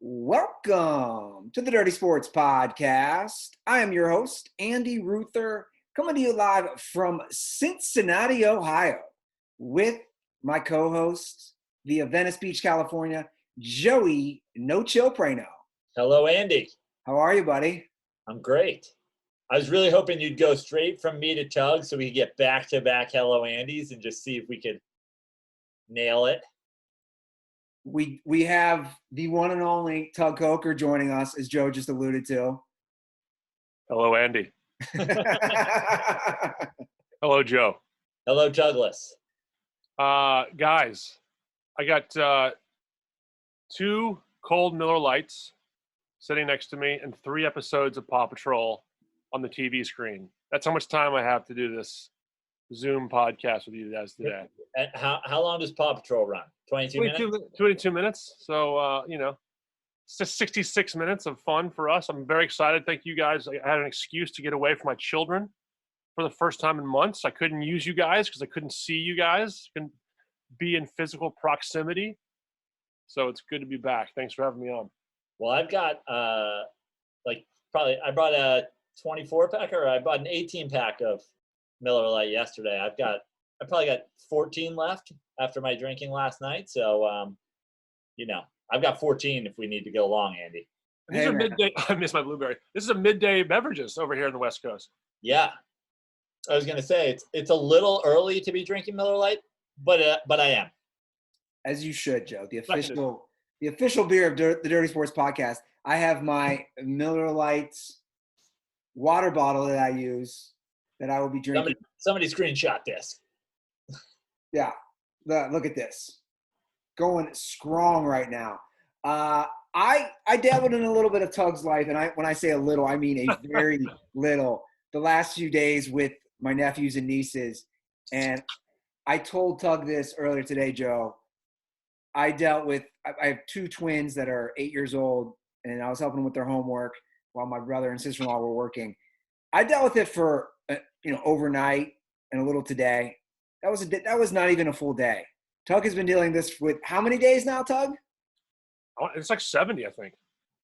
Welcome to the Dirty Sports Podcast. I am your host, Andy Ruther, coming to you live from Cincinnati, Ohio, with my co-host via Venice Beach, California, Joey No Chill Prano. Hello, Andy. How are you, buddy? I'm great. I was really hoping you'd go straight from me to Tug so we could get back-to-back Hello Andys and just see if we could nail it. We have the one and only Tug Coker joining us, as Joe just alluded to. Hello, Andy. Hello, Joe. Hello, Douglas. Guys, I got 2 cold Miller Lights sitting next to me and 3 episodes of Paw Patrol on the TV screen. That's how much time I have to do this Zoom podcast with you guys today. And how long does Paw Patrol run? 22 minutes? 22 minutes. So, it's just 66 minutes of fun for us. I'm very excited. Thank you guys. I had an excuse to get away from my children for the first time in months. I couldn't use you guys because I couldn't see you guys. Couldn't be in physical proximity. So it's good to be back. Thanks for having me on. Well, I've got I brought a 24-pack or I bought an 18-pack of Miller Lite yesterday. I probably got 14 left after my drinking last night. So, I've got 14 if we need to go long, Andy. These are midday. I missed my blueberry. This is a midday beverages over here in the West Coast. Yeah. I was going to say, it's a little early to be drinking Miller Lite, but I am. As you should, Joe. The official beer of the Dirty Sports Podcast. I have my Miller Lite's water bottle that I use that I will be drinking. Somebody screenshot this. Yeah. Look at this. Going strong right now. I dabbled in a little bit of Tug's life, and when I say a little, I mean a very little. The last few days with my nephews and nieces, and I told Tug this earlier today, Joe. I have 2 twins that are 8 years old, and I was helping them with their homework while my brother and sister-in-law were working. I dealt with it for overnight and a little today. That was not even a full day. Tug has been dealing this with how many days now, Tug? It's like 70, I think.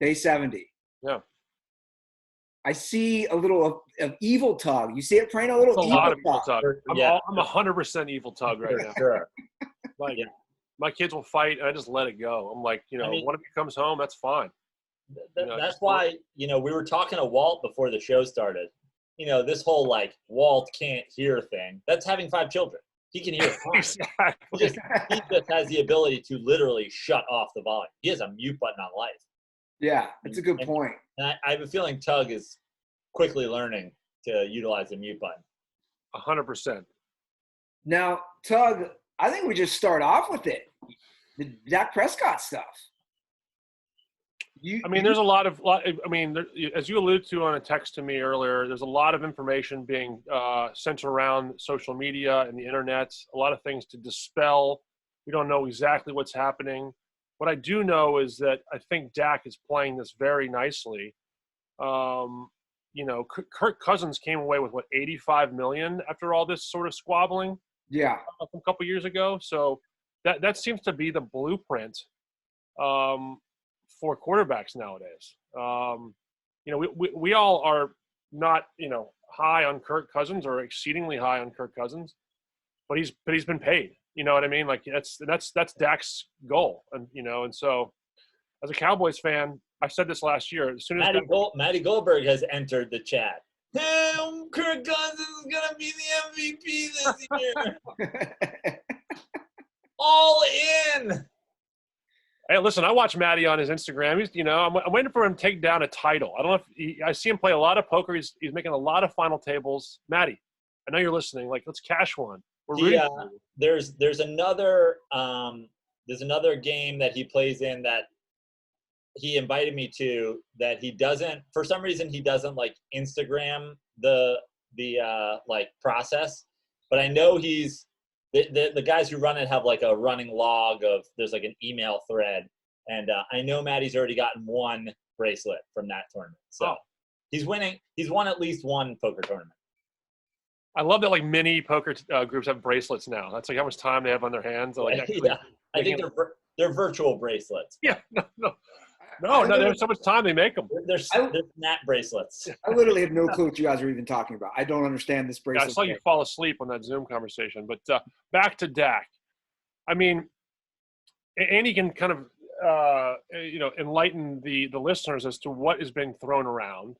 Day 70. Yeah. I see a little of evil Tug. You see it, Prano? A little evil Tug. I'm 100% evil Tug right now. Sure. My kids will fight, and I just let it go. I'm like, one of you comes home, that's fine. That's why, we were talking to Walt before the show started. This whole, Walt can't hear thing. That's having 5 children. He can hear fine. Exactly. He just has the ability to literally shut off the volume. He has a mute button on life. Yeah, that's a good point. And I have a feeling Tug is quickly learning to utilize the mute button. 100%. Now, Tug, I think we just start off with it. The Dak Prescott stuff. There's a lot of as you alluded to on a text to me earlier, there's a lot of information being sent around social media and the internet, a lot of things to dispel. We don't know exactly what's happening. What I do know is that I think Dak is playing this very nicely. Kirk Cousins came away with $85 million after all this sort of squabbling. Yeah. A couple years ago. So that seems to be the blueprint for quarterbacks nowadays. We all are not, high on Kirk Cousins or exceedingly high on Kirk Cousins, but he's been paid. You know what I mean? Like that's Dak's goal. And so as a Cowboys fan, I said this last year, as soon as Matty Goldberg has entered the chat. Kirk Cousins is going to be the MVP this year. All in. Hey, listen, I watch Matty on his Instagram. He's, I'm waiting for him to take down a title. I don't know if I see him play a lot of poker. He's making a lot of final tables. Matty, I know you're listening. Let's cash one. There's another game that he plays in that he invited me to that he doesn't, for some reason, he doesn't Instagram the process, but I know he's, the guys who run it have a running log of, there's an email thread. And I know Matty's already gotten 1 bracelet from that tournament. So he's won at least 1 poker tournament. I love that mini poker groups have bracelets now. That's how much time they have on their hands. I think they're virtual bracelets. Yeah, no. No, there's so much time they make them. There's snap bracelets. I literally have no clue what you guys are even talking about. I don't understand this bracelet. Yeah, I saw you fall asleep on that Zoom conversation. But back to Dak. I mean, Andy can kind of enlighten the listeners as to what is being thrown around.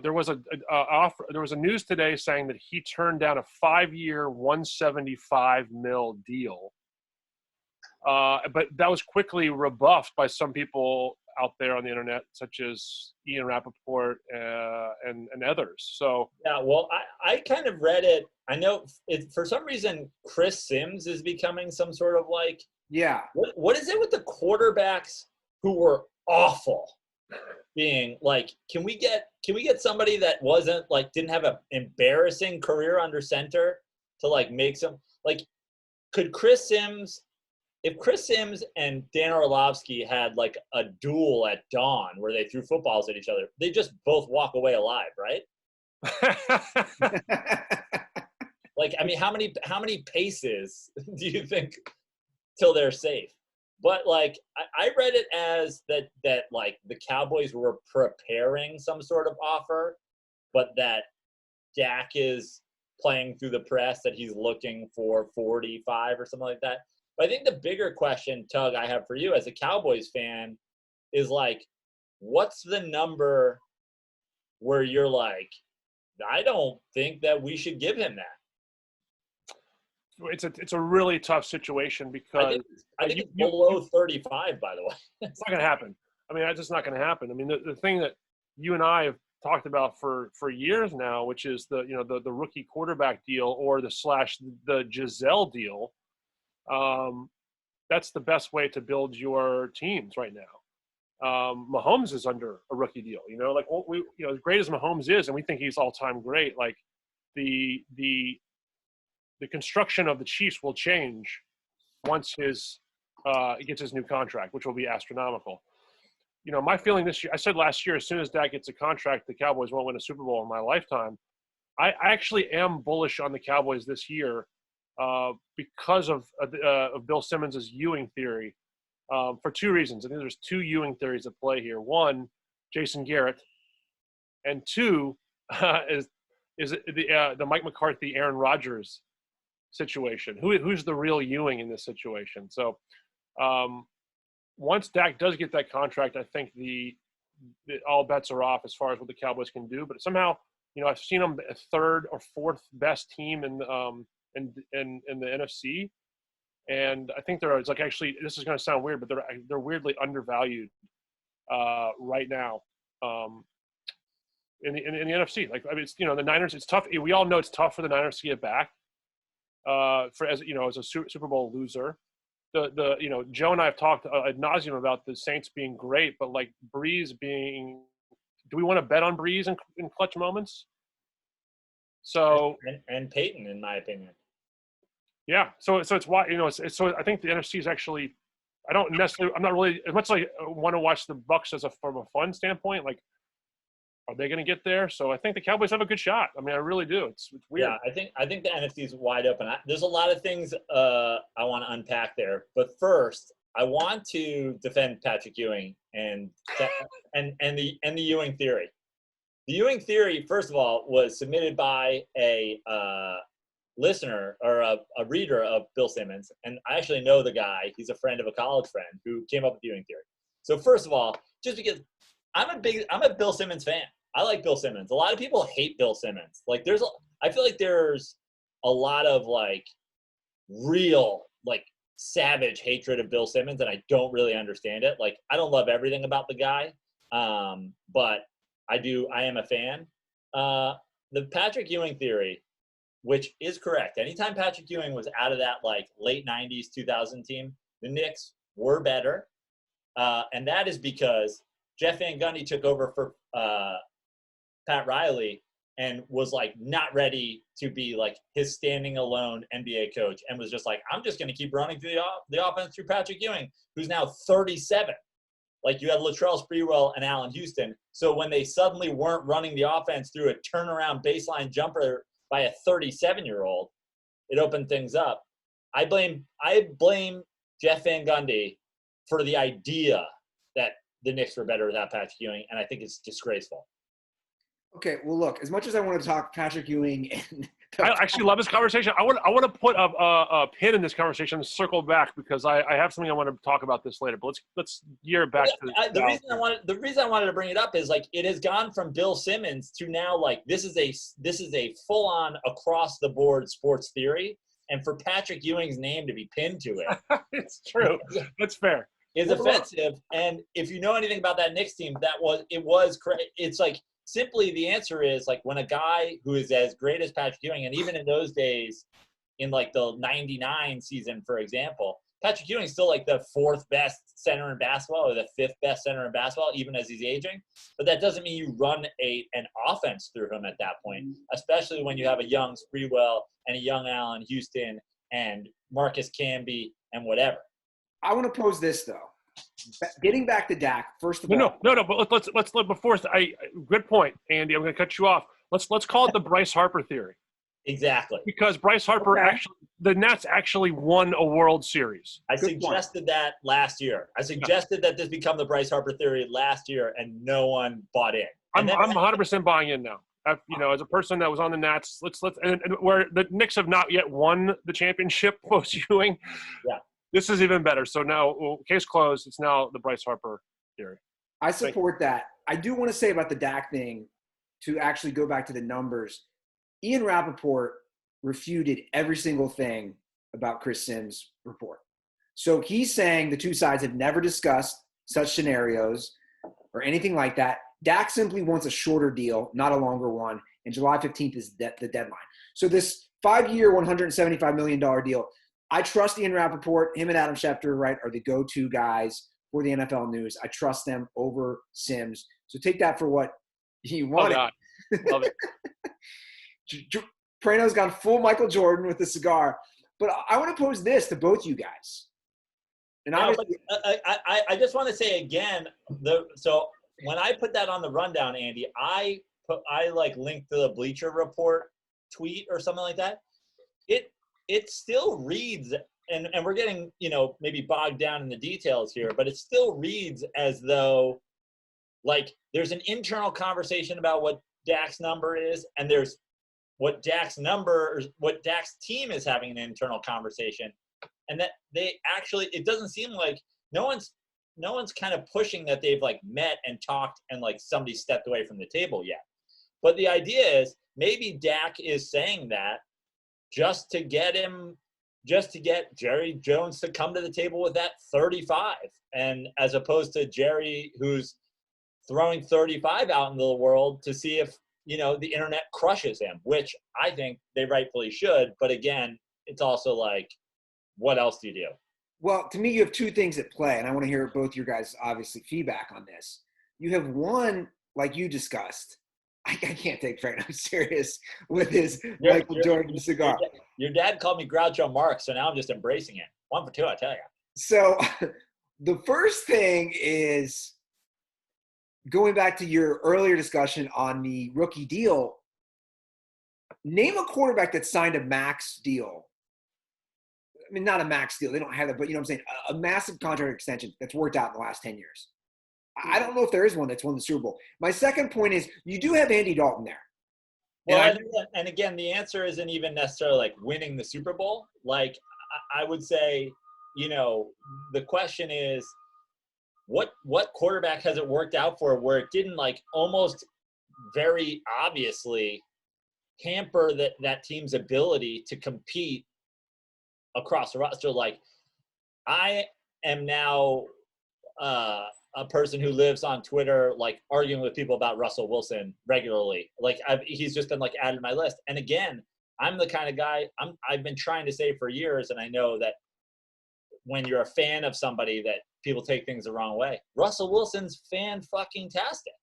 There was offer. There was a news today saying that he turned down a 5-year, $175 million deal. But that was quickly rebuffed by some people out there on the internet, such as Ian Rappaport and others. So yeah, well, I kind of read it. I know for some reason Chris Sims is becoming some sort of like, yeah. What is it with the quarterbacks who were awful being like? Can we get somebody that wasn't like didn't have an embarrassing career under center to like make some like? Could Chris Sims? If Chris Sims and Dan Orlovsky had like a duel at dawn where they threw footballs at each other, they just both walk away alive, right? Like, I mean, how many paces do you think till they're safe? But like, I read it as that like the Cowboys were preparing some sort of offer, but that Dak is playing through the press that he's looking for 45 or something like that. But I think the bigger question, Tug, I have for you as a Cowboys fan is like, what's the number where you're like, I don't think that we should give him that? It's a really tough situation because I think it's below 35, by the way. It's not going to happen. I mean, that's just not going to happen. I mean, the thing that you and I have talked about for years now, which is the rookie quarterback deal or the Giselle deal. That's the best way to build your teams right now. Mahomes is under a rookie deal, like as great as Mahomes is, and we think he's all time great. Like the construction of the Chiefs will change once he gets his new contract, which will be astronomical. My feeling this year, I said last year, as soon as Dak gets a contract, the Cowboys won't win a Super Bowl in my lifetime. I actually am bullish on the Cowboys this year. Because of Bill Simmons' Ewing theory, for two reasons. I think there's two Ewing theories at play here. One, Jason Garrett, and two is the Mike McCarthy, Aaron Rodgers situation. Who's the real Ewing in this situation? So once Dak does get that contract, I think all bets are off as far as what the Cowboys can do. But somehow, I've seen them a third or fourth best team in the NFC, and I think it's like, actually, this is going to sound weird, but they're weirdly undervalued right now in the NFC. Like, I mean, it's, the Niners. It's tough. We all know it's tough for the Niners to get back as a Super Bowl loser. Joe and I have talked ad nauseum about the Saints being great, but like Breeze being. Do we want to bet on Breeze in clutch moments? So and Peyton, in my opinion. Yeah, so it's why so I think the NFC is actually. I'm not really as much like I want to watch the Bucs from a fun standpoint. Like, are they going to get there? So I think the Cowboys have a good shot. I mean, I really do. It's weird. Yeah, I think the NFC is wide open. There's a lot of things I want to unpack there, but first I want to defend Patrick Ewing and the Ewing theory. The Ewing theory, first of all, was submitted by a listener or a reader of Bill Simmons, and I actually know the guy. He's a friend of a college friend who came up with the Ewing theory. So first of all, just because I'm a Bill Simmons fan. I like Bill Simmons. A lot of people hate Bill Simmons. Like I feel like there's a lot of like real like savage hatred of Bill Simmons, and I don't really understand it. Like, I don't love everything about the guy, but I am a fan. The Patrick Ewing theory, which is correct. Anytime Patrick Ewing was out of that like late 90s, 2000 team, the Knicks were better. And that is because Jeff Van Gundy took over for Pat Riley and was like not ready to be like his standing alone NBA coach, and was just like, I'm just going to keep running through the offense through Patrick Ewing, who's now 37. Like, you had Latrell Sprewell and Allen Houston. So when they suddenly weren't running the offense through a turnaround baseline jumper by a 37-year-old, it opened things up. I blame Jeff Van Gundy for the idea that the Knicks were better without Patrick Ewing, and I think it's disgraceful. Okay, well, look, as much as I want to talk Patrick Ewing and I actually love this conversation. I want to put a pin in this conversation and circle back because I have something I want to talk about this later. But let's gear back to the reason I wanted to bring it up is like it has gone from Bill Simmons to now like this is a full on across the board sports theory, and for Patrick Ewing's name to be pinned to it, it's true. That's fair. Is offensive. And if you know anything about that Knicks team, it's like. Simply, the answer is like when a guy who is as great as Patrick Ewing, and even in those days, in like the '99 season, for example, Patrick Ewing is still like the fourth best center in basketball or the fifth best center in basketball, even as he's aging. But that doesn't mean you run an offense through him at that point, especially when you have a young Sprewell and a young Allen Houston and Marcus Camby and whatever. I want to pose this though. Getting back to Dak, first of all. No. But let's before good point, Andy. I'm going to cut you off. Let's call it the Bryce Harper theory. Exactly. Because Bryce Harper the Nets actually won a World Series. I suggested that last year. I suggested that this become the Bryce Harper theory last year, and no one bought in. I'm 100% buying in now. As a person that was on the Nets, let's and where the Knicks have not yet won the championship post Ewing. Yeah. This is even better. So now, case closed. It's now the Bryce Harper theory. I support that. I do want to say about the Dak thing, to actually go back to the numbers. Ian Rappaport refuted every single thing about Chris Sims' report. So he's saying the two sides have never discussed such scenarios or anything like that. Dak simply wants a shorter deal, not a longer one, and July 15th is the deadline. So this 5-year, $175 million deal, I trust Ian Rappaport. Him and Adam Schefter, right, are the go-to guys for the NFL news. I trust them over Sims. So take that for what you want. Oh, love it. Prano's gone full Michael Jordan with the cigar. But I want to pose this to both you guys. And I just want to say again, so when I put that on the rundown, Andy, I linked to the Bleacher Report tweet or something like that. It still reads, and we're getting, maybe bogged down in the details here, but it still reads as though, like, there's an internal conversation about what Dak's number is, and there's what Dak's team is having an internal conversation, and that they actually, it doesn't seem like no one's kind of pushing that they've, like, met and talked and, like, somebody stepped away from the table yet. But the idea is maybe Dak is saying that just to get Jerry Jones to come to the table with that 35, and as opposed to Jerry, who's throwing 35 out into the world to see if, the internet crushes him, which I think they rightfully should. But again, it's also like, what else do you do? Well, to me, you have two things at play, and I want to hear both your guys' obviously feedback on this. You have one, like you discussed, I can't take Frano serious with his Michael Jordan cigar. Your dad called me Groucho Marx, so now I'm just embracing it. 1 for 2, I tell you. So the first thing is going back to your earlier discussion on the rookie deal. Name a quarterback that signed a max deal. I mean, not a max deal. They don't have that, but you know what I'm saying? A massive contract extension that's worked out in the last 10 years. I don't know if there is one that's won the Super Bowl. My second point is you do have Andy Dalton there. Well, and again, the answer isn't even necessarily like winning the Super Bowl. Like, I would say, the question is, what quarterback has it worked out for where it didn't, like, almost very obviously hamper that team's ability to compete across the roster? Like, I am now a person who lives on Twitter, like, arguing with people about Russell Wilson regularly. Like, he's just been, like, added to my list. And again, I'm the kind of guy I've been trying to say for years, and I know that when you're a fan of somebody that people take things the wrong way. Russell Wilson's fan-fucking-tastic.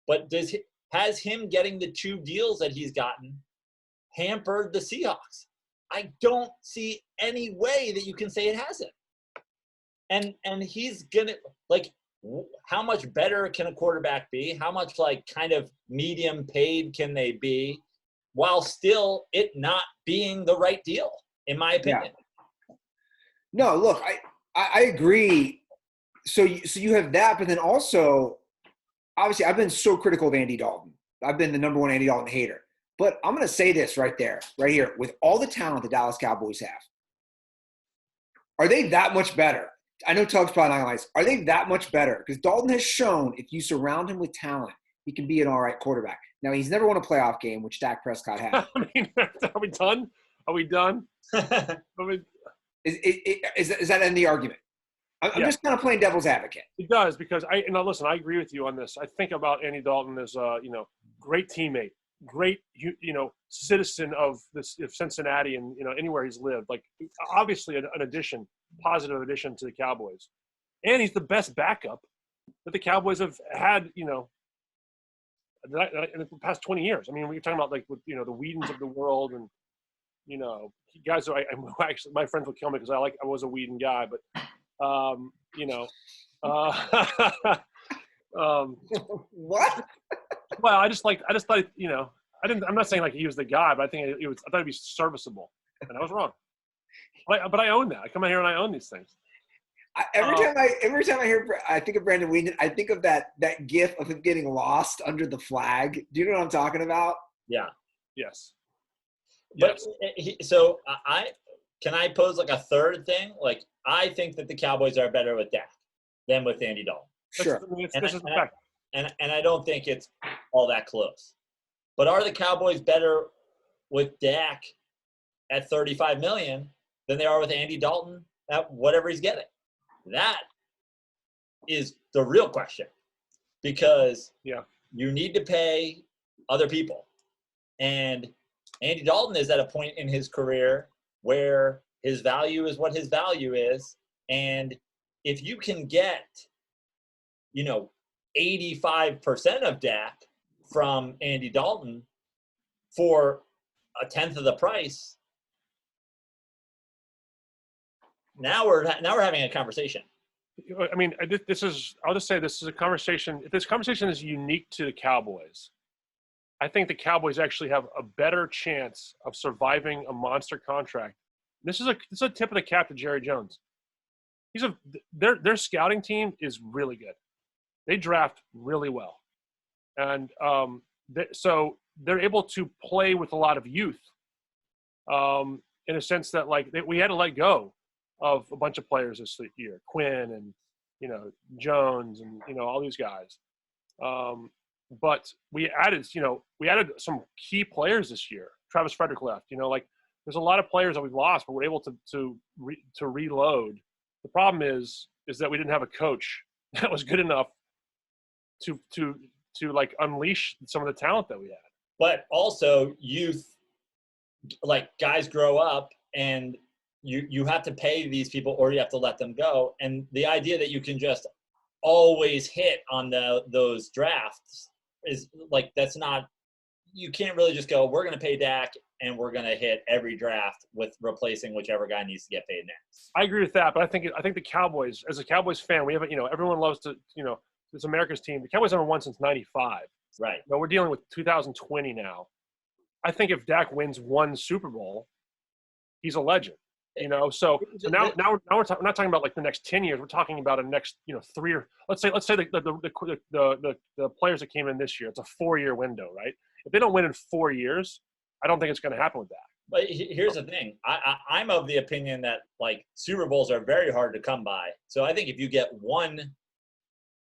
But has him getting the 2 deals that he's gotten hampered the Seahawks? I don't see any way that you can say it hasn't. And he's going to, like, how much better can a quarterback be? How much, like, kind of medium paid can they be while still it not being the right deal, in my opinion? Yeah. No, look, I agree. so you have that, but then also, obviously, I've been so critical of Andy Dalton. I've been the number one Andy Dalton hater. But I'm going to say this right here. With all the talent the Dallas Cowboys have, are they that much better? I know Tug's probably not going to like. Are they that much better? Because Dalton has shown if you surround him with talent, he can be an all right quarterback. Now, he's never won a playoff game, which Dak Prescott has. I mean, are we done? Are we done? Is that in the argument? I'm just kind of playing devil's advocate. It does, because listen, I agree with you on this. I think about Andy Dalton as great teammate, great citizen of Cincinnati and anywhere he's lived. Like, obviously an addition, positive addition to the Cowboys, and he's the best backup that the Cowboys have had in the past 20 years. I mean, we're talking about like with the Whedons of the world, and guys. Actually, my friends will kill me because I was a Whedon guy, but. What? Well, I just thought, I'm not saying like he was the guy, but I thought he'd be serviceable, and I was wrong. But I own that. I come in here and I own these things. Every time I think of Brandon Whedon, I think of that gif of him getting lost under the flag. Do you know what I'm talking about? Yeah. Yes. But so can I pose like a third thing? Like, I think that the Cowboys are better with Dak than with Andy Dalton. Sure. And I don't think it's all that close. But are the Cowboys better with Dak at $35 million than they are with Andy Dalton at whatever he's getting? That is the real question, because you need to pay other people. And Andy Dalton is at a point in his career where his value is what his value is. And if you can get, 85% of Dak from Andy Dalton for a tenth of the price, now we're having a conversation. I mean, I'll just say this is a conversation. If this conversation is unique to the Cowboys, I think the Cowboys actually have a better chance of surviving a monster contract. This is a tip of the cap to Jerry Jones. Their scouting team is really good. They draft really well, and so they're able to play with a lot of youth. In a sense that we had to let go of a bunch of players this year, Quinn and Jones and all these guys. But we added some key players this year. Travis Frederick left. There's a lot of players that we've lost, but we're able to reload. The problem is that we didn't have a coach that was good enough to unleash some of the talent that we had. But also, youth, guys grow up, and you have to pay these people, or you have to let them go. And the idea that you can just always hit on those drafts is that's not. You can't really just go, we're going to pay Dak and we're going to hit every draft with replacing whichever guy needs to get paid next. I agree with that, but I think the Cowboys, as a Cowboys fan, we have everyone loves to it's America's team. The Cowboys haven't won since '95. Right. No, we're dealing with 2020 now. I think if Dak wins one Super Bowl, he's a legend. So now we're not talking about the next 10 years. We're talking about a next 3 or let's say the players that came in this year. It's a 4-year window, right? If they don't win in 4 years, I don't think it's going to happen with that. But here's the thing. I'm of the opinion that Super Bowls are very hard to come by. So I think if you get one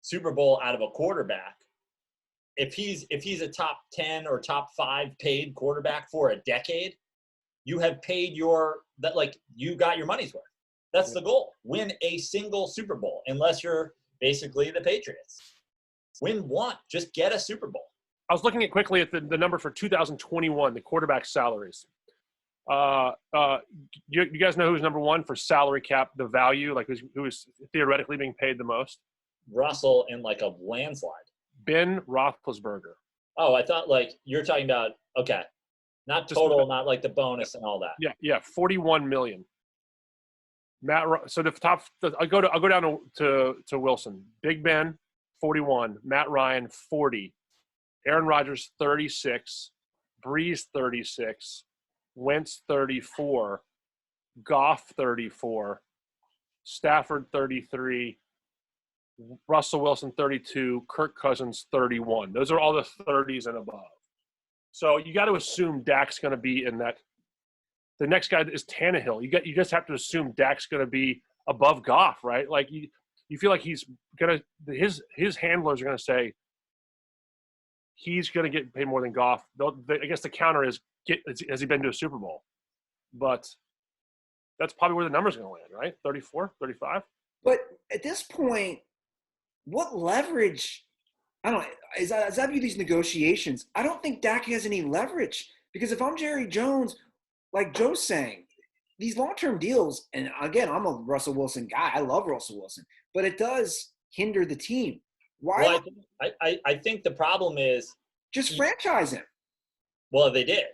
Super Bowl out of a quarterback, if he's a top 10 or top 5 paid quarterback for a decade, you have paid you got your money's worth. That's the goal. Win a single Super Bowl, unless you're basically the Patriots. Win one. Just get a Super Bowl. I was looking quickly at the number for 2021, the quarterback salaries. You guys know who's number one for salary cap, the value, who is theoretically being paid the most? Russell in a landslide. Ben Roethlisberger. Oh, I thought you're talking about, okay. Not total, not the bonus and all that. Yeah, $41 million. So I'll go down to Wilson. Big Ben, 41. Matt Ryan, 40. Aaron Rodgers, 36. Breeze, 36. Wentz, 34. Goff, 34. Stafford, 33. Russell Wilson 32, Kirk Cousins 31. Those are all the 30s and above. So you got to assume Dak's going to be in that. The next guy is Tannehill. You just have to assume Dak's going to be above Goff, right? Like you feel like he's going to his handlers are going to say he's going to get paid more than Goff. I guess the counter is has he been to a Super Bowl? But that's probably where the number's going to land, right? 34, 35. But at this point, what leverage? I don't know. As I view these negotiations, I don't think Dak has any leverage because if I'm Jerry Jones, like Joe's saying, these long-term deals, and again, I'm a Russell Wilson guy. I love Russell Wilson, but it does hinder the team. Why? Well, I think the problem is just franchise him. Well, they did,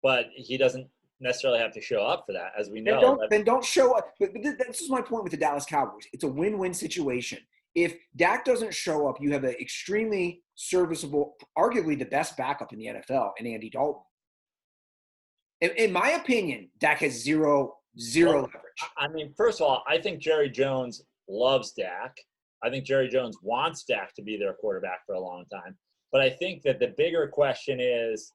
but he doesn't necessarily have to show up for that, as we know. Then don't show up. But this is my point with the Dallas Cowboys. It's a win-win situation. If Dak doesn't show up, you have an extremely serviceable, arguably the best backup in the NFL, in Andy Dalton. In my opinion, Dak has zero leverage. I mean, first of all, I think Jerry Jones loves Dak. I think Jerry Jones wants Dak to be their quarterback for a long time. But I think that the bigger question is,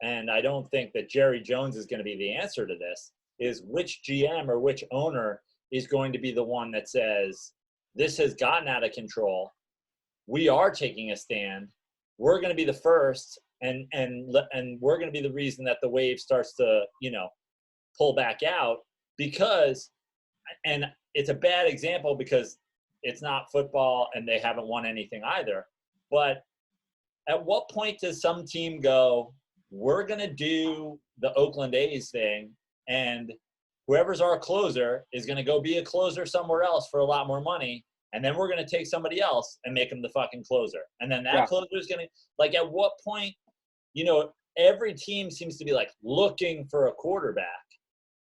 and I don't think that Jerry Jones is going to be the answer to this, is which GM or which owner is going to be the one that says, this has gotten out of control. We are taking a stand. We're going to be the first, and we're going to be the reason that the wave starts to, pull back out because, and it's a bad example because it's not football and they haven't won anything either. But at what point does some team go, we're going to do the Oakland A's thing and whoever's our closer is going to go be a closer somewhere else for a lot more money. And then we're going to take somebody else and make them the fucking closer. And then that closer is going to, like, at what point, every team seems to be like looking for a quarterback.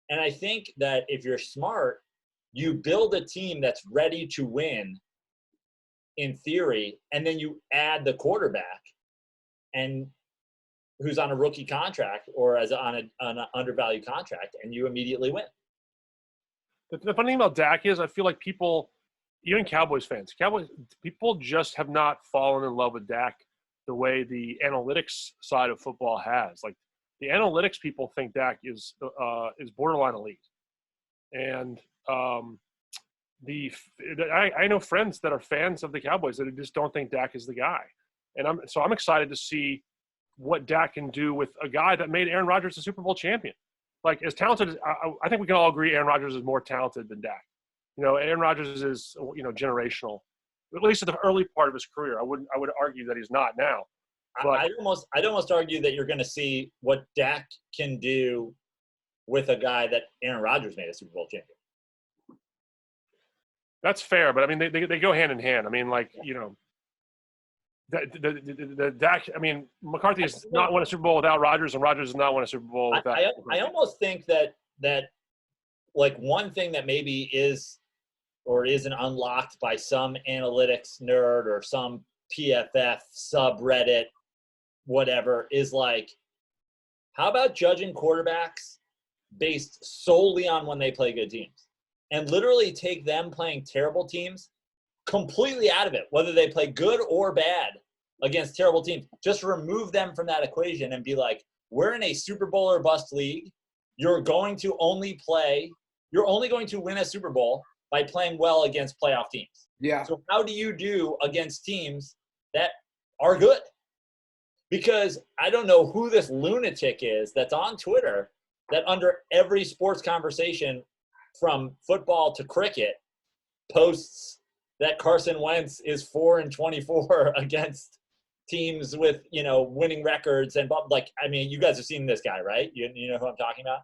And I think that if you're smart, you build a team that's ready to win in theory, and then you add the quarterback and who's on a rookie contract or on an undervalued contract, and you immediately win. The funny thing about Dak is I feel like people, even Cowboys fans, people just have not fallen in love with Dak the way the analytics side of football has. Like the analytics people think Dak is borderline elite. And I know friends that are fans of the Cowboys that just don't think Dak is the guy. And I'm excited to see what Dak can do with a guy that made Aaron Rodgers a Super Bowl champion. Like as talented as I think we can all agree Aaron Rodgers is more talented than Dak. Aaron Rodgers is generational, at least at the early part of his career. I would argue that he's not now. But I'd almost argue that you're going to see what Dak can do with a guy that Aaron Rodgers made a Super Bowl champion. That's fair, but I mean they go hand in hand. I mean, the Dak. I mean, McCarthy has not won a Super Bowl without Rodgers, and Rodgers has not won a Super Bowl without. I almost think that like one thing that maybe is or isn't unlocked by some analytics nerd or some PFF subreddit, whatever, is like, how about judging quarterbacks based solely on when they play good teams and literally take them playing terrible teams completely out of it, whether they play good or bad against terrible teams. Just remove them from that equation and be like, we're in a Super Bowl or bust league. You're only going to win a Super Bowl by playing well against playoff teams. Yeah. So how do you do against teams that are good? Because I don't know who this lunatic is that's on Twitter that under every sports conversation from football to cricket posts that Carson Wentz is 4-24 against teams with, winning records and you guys have seen this guy, right? You know who I'm talking about?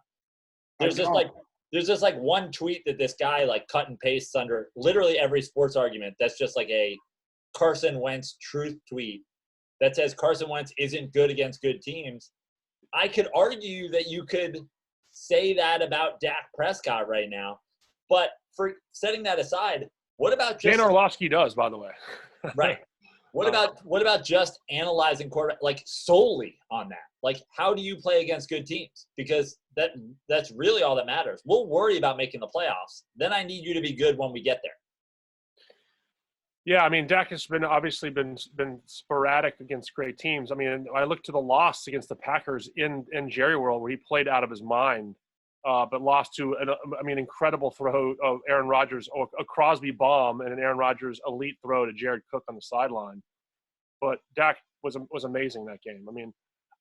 There's just one tweet that this guy cut and pastes under literally every sports argument. That's just like a Carson Wentz truth tweet that says Carson Wentz isn't good against good teams. I could argue that you could say that about Dak Prescott right now, but for setting that aside, what about just Dan Orlovsky does, by the way. Right. What about just analyzing quarterback solely on that? How do you play against good teams? Because that's really all that matters. We'll worry about making the playoffs. Then I need you to be good when we get there. Yeah, I mean, Dak has obviously been sporadic against great teams. I mean, I look to the loss against the Packers in Jerry World where he played out of his mind, but lost to incredible throw of Aaron Rodgers, or a Crosby bomb and an Aaron Rodgers elite throw to Jared Cook on the sideline. But Dak was amazing that game. I mean,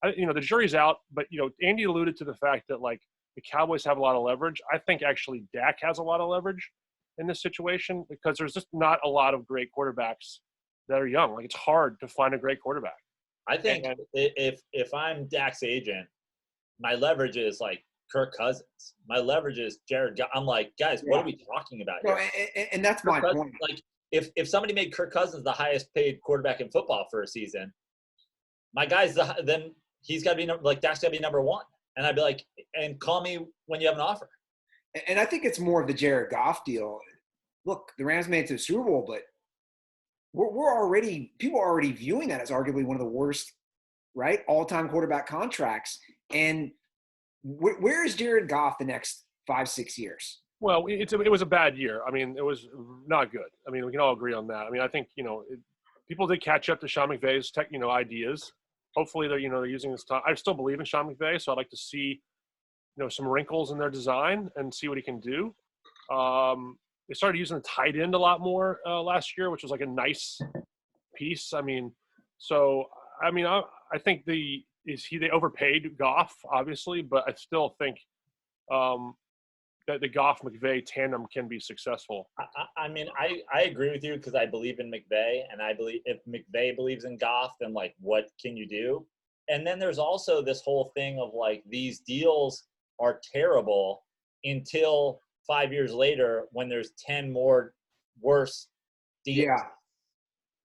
the jury's out, but Andy alluded to the fact that like the Cowboys have a lot of leverage. I think actually Dak has a lot of leverage in this situation because there's just not a lot of great quarterbacks that are young. Like it's hard to find a great quarterback. I think if I'm Dak's agent, my leverage is like Kirk Cousins. My leverage is Jared. I'm like, guys, what are we talking about here? No, and that's my point. Like if somebody made Kirk Cousins the highest paid quarterback in football for a season, my guy's then he's got to be like Dak's got to be number one. And I'd be like, and call me when you have an offer. And I think it's more of the Jared Goff deal. Look, the Rams made it to the Super Bowl, but people are already viewing that as arguably one of the worst, right, all-time quarterback contracts. And where is Jared Goff the next 5-6 years? Well, it was a bad year. I mean, it was not good. I mean, we can all agree on that. I mean, I think people did catch up to Sean McVay's ideas. Hopefully, they're using this time. I still believe in Sean McVay, so I'd like to see some wrinkles in their design and see what he can do. They started using the tight end a lot more last year, which was like a nice piece. I mean, I think they overpaid Goff, obviously, but I still think that the Goff-McVay tandem can be successful. I agree with you because I believe in McVay, and I believe if McVay believes in Goff, then like what can you do? And then there's also this whole thing of like these deals are terrible until 5 years later when there's 10 more worse deals. Yeah.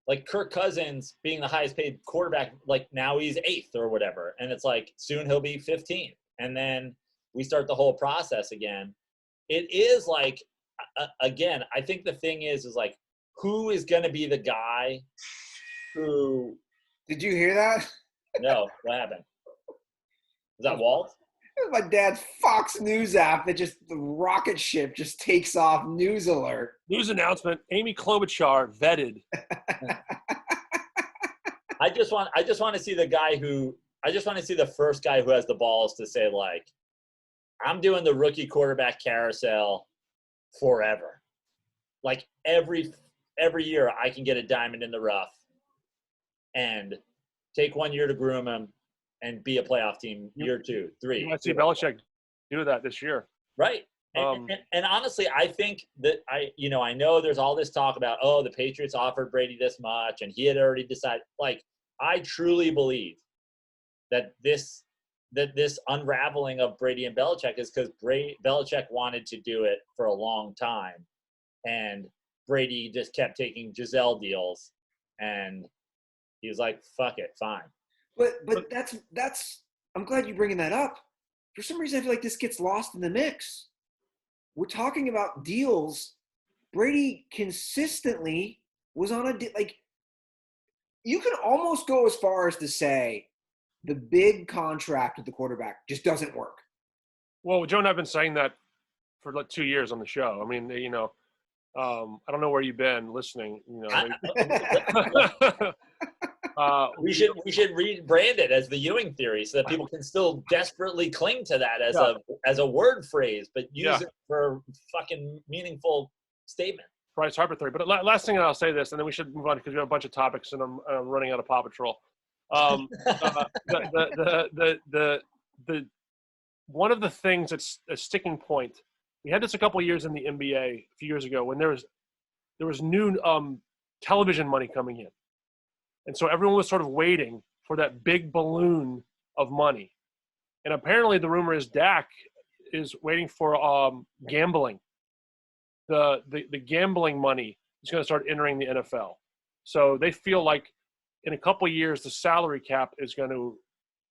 Like Kirk Cousins being the highest paid quarterback, like now he's 8th or whatever. And it's like soon he'll be 15th. And then we start the whole process again. It is like, again, I think the thing is like, who is going to be the guy who. Did you hear that? No, what happened? Was that Walt? My dad's Fox News app that just the rocket ship just takes off. News alert. News announcement: Amy Klobuchar vetted. I just want to see the guy who. I just want to see the first guy who has the balls to say like, I'm doing the rookie quarterback carousel forever. Like every year I can get a diamond in the rough and take 1 year to groom him and be a playoff team year 2, 3. You might see Belichick do that this year. Right. And honestly, I think that I know there's all this talk about, the Patriots offered Brady this much and he had already decided. Like, I truly believe that this unraveling of Brady and Belichick is because Belichick wanted to do it for a long time. And Brady just kept taking Giselle deals. And he was like, fuck it, fine. But that's I'm glad you're bringing that up. For some reason, I feel like this gets lost in the mix. We're talking about deals. Brady consistently was on a like. You can almost go as far as to say the big contract with the quarterback just doesn't work. Well, Joe and I've been saying that for like 2 years on the show. I mean, I don't know where you've been listening. We should rebrand it as the Ewing theory so that people can still desperately cling to that as a word phrase, but use it for fucking meaningful statement. Bryce Harper theory. But last thing, and I'll say this, and then we should move on because we have a bunch of topics, and I'm running out of Paw Patrol. The one of the things that's a sticking point. We had this a couple of years in the NBA a few years ago when there was new television money coming in. And so everyone was sort of waiting for that big balloon of money. And apparently the rumor is Dak is waiting for gambling. The gambling money is going to start entering the NFL. So they feel like in a couple of years the salary cap is going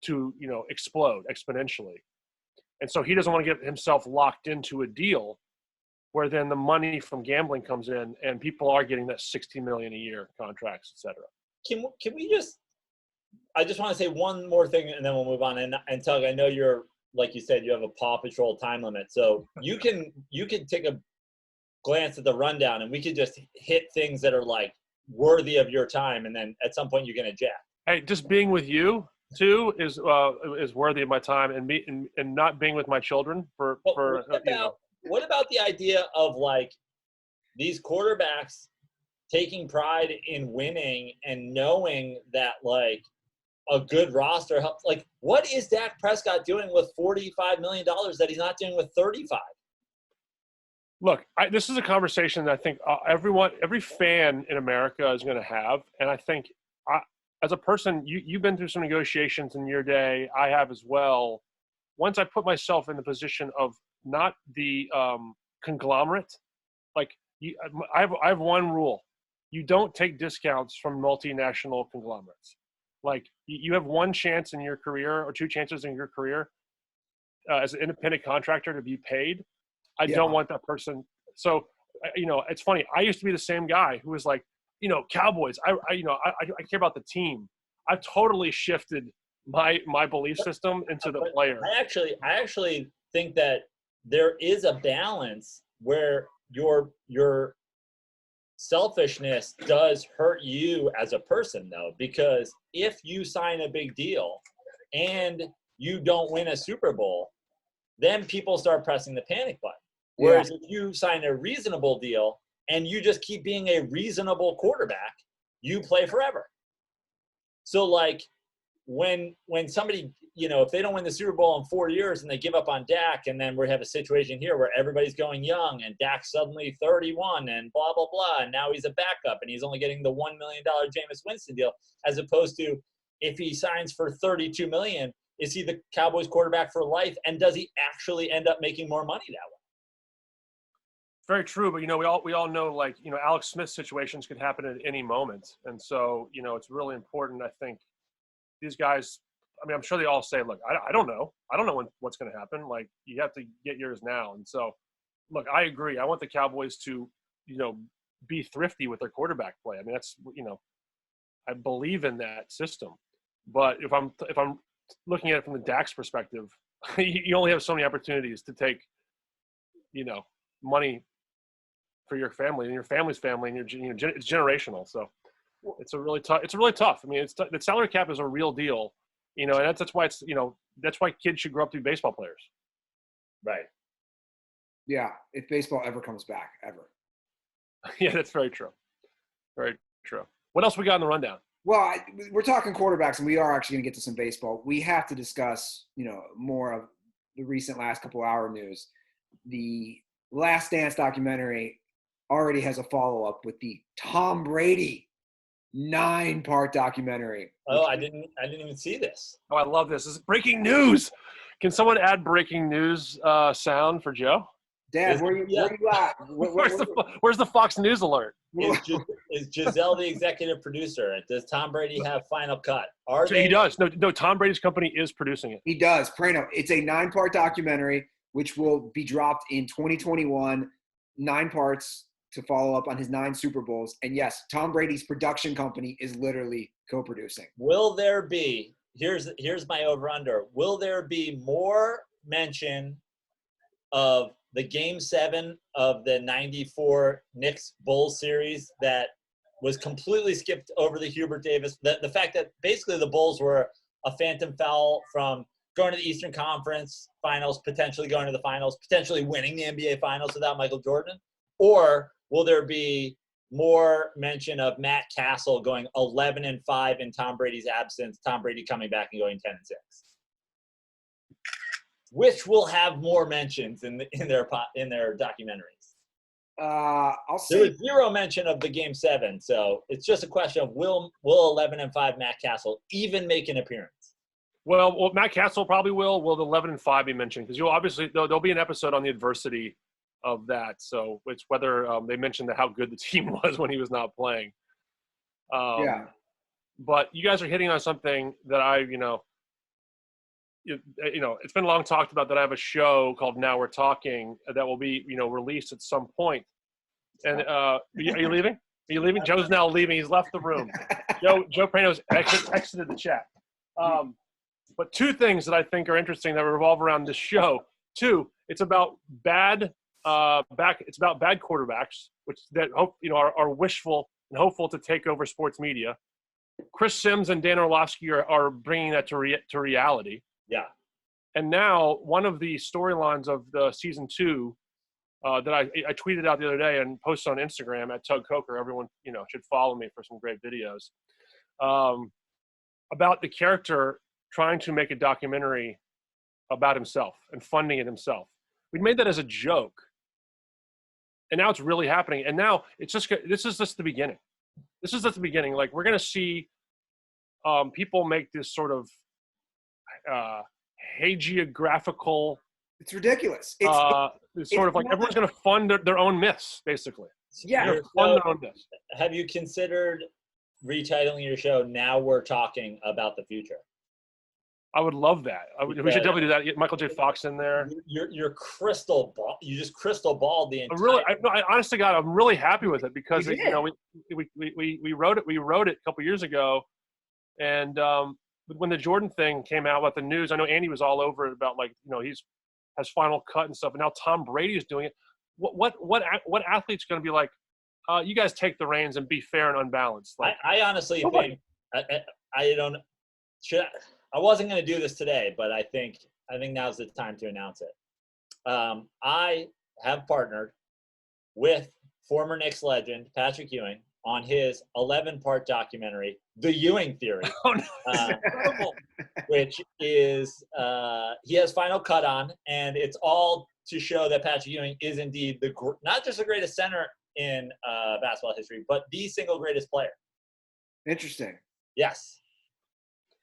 to explode exponentially. And so he doesn't want to get himself locked into a deal where then the money from gambling comes in and people are getting that $60 million a year contracts, et cetera. Can we just – I just want to say one more thing and then we'll move on. And Tug, I know you're – like you said, you have a Paw Patrol time limit. So you can take a glance at the rundown and we could just hit things that are like Yeah. worthy of your time, and then at some point you're going to jack. Hey, just being with you too is worthy of my time, and not being with my children for What about the idea of like these quarterbacks taking pride in winning and knowing that like a good roster helps? Like, what is Dak Prescott doing with $45 million that he's not doing with 35? Look, this is a conversation that I think every fan in America is going to have, and I think as a person, you've been through some negotiations in your day. I have as well. Once I put myself in the position of not the conglomerate, like I have one rule: you don't take discounts from multinational conglomerates. Like you have one chance in your career or two chances in your career as an independent contractor to be paid. I don't want that person. So, it's funny. I used to be the same guy who was like, Cowboys. I care about the team. I've totally shifted my belief system into the player. I actually think that there is a balance where your selfishness does hurt you as a person, though, because if you sign a big deal and you don't win a Super Bowl, then people start pressing the panic button. Whereas if you sign a reasonable deal and you just keep being a reasonable quarterback, you play forever. So like when somebody, if they don't win the Super Bowl in 4 years and they give up on Dak, and then we have a situation here where everybody's going young and Dak's suddenly 31 and blah, blah, blah, and now he's a backup and he's only getting the $1 million Jameis Winston deal, as opposed to if he signs for $32 million, is he the Cowboys quarterback for life, and does he actually end up making more money that way? Very true, but we all know, like, Alex Smith situations could happen at any moment, and so it's really important. I think these guys, I mean, I'm sure they all say, look, I don't know what's going to happen. Like, you have to get yours now, and so look, I agree. I want the Cowboys to be thrifty with their quarterback play. I mean, that's I believe in that system, but if I'm looking at it from the Dak's perspective, you only have so many opportunities to take money for your family and your family's family, and it's generational. So it's really tough. I mean, the salary cap is a real deal, and that's why that's why kids should grow up to be baseball players. Right. Yeah. If baseball ever comes back, ever. Yeah, that's very true. Very true. What else we got in the rundown? Well, we're talking quarterbacks, and we are actually going to get to some baseball. We have to discuss, more of the recent last couple hour news. The Last Dance documentary already has a follow-up with the Tom Brady 9-part documentary. Oh, I didn't even see this. Oh, I love this. This is breaking news. Can someone add breaking news sound for Joe? Dad, where you at? Where's the Fox News alert? Is Giselle the executive producer? Does Tom Brady have final cut? He does. No, Tom Brady's company is producing it. He does. Prano. It's a 9-part documentary, which will be dropped in 2021. 9 parts to follow up on his 9 Super Bowls. And yes, Tom Brady's production company is literally co-producing. Will there be, here's my over-under, will there be more mention of the Game 7 of the 94 Knicks-Bulls series that was completely skipped over the Hubert Davis? The fact that basically the Bulls were a phantom foul from going to the Eastern Conference Finals, potentially going to the finals, potentially winning the NBA Finals without Michael Jordan? Or will there be more mention of Matt Castle going 11-5 in Tom Brady's absence, Tom Brady coming back and going 10-6? Which will have more mentions in their documentaries? I'll say there was 0 mention of the Game 7, so it's just a question of will 11-5 Matt Castle even make an appearance? Well, Matt Castle probably will. Will the 11-5 be mentioned? Because there'll be an episode on the adversity of that. So it's whether they mentioned how good the team was when he was not playing. Yeah. But you guys are hitting on something that it's been long talked about, that I have a show called Now We're Talking that will be, released at some point. And are you leaving? Are you leaving? Joe's now leaving. He's left the room. Joe Prano's exited the chat. But 2 things that I think are interesting that revolve around this show. 2, it's about bad quarterbacks, which that hope are wishful and hopeful to take over sports media. Chris Sims and Dan Orlovsky are bringing that to reality. Yeah. And now one of the storylines of the season 2 that I tweeted out the other day and posted on Instagram at Tug Coker. Everyone, should follow me for some great videos about the character trying to make a documentary about himself and funding it himself. We made that as a joke, and now it's really happening. And now this is just the beginning. This is just the beginning. Like, we're going to see people make this sort of hagiographical. It's ridiculous. It's sort of like everyone's going to fund their own myths, basically. Yeah. Fund their own myths. Have you considered retitling your show "Now We're Talking About the Future"? I would love that. We should definitely do that. Get Michael J. Fox in there. You're crystal ball. You just crystal balled the entire. Honest to God, I'm really happy with it because we wrote it. We wrote it a couple years ago, and when the Jordan thing came out about the news, I know Andy was all over it about he's has Final Cut and stuff, and now Tom Brady is doing it. What athlete's going to be like? You guys take the reins and be fair and unbalanced. Like, I honestly think I don't. I wasn't going to do this today, but I think now's the time to announce it. I have partnered with former Knicks legend Patrick Ewing on his 11-part documentary, The Ewing Theory, which is he has Final Cut on, and it's all to show that Patrick Ewing is indeed not just the greatest center in basketball history, but the single greatest player. Interesting. Yes.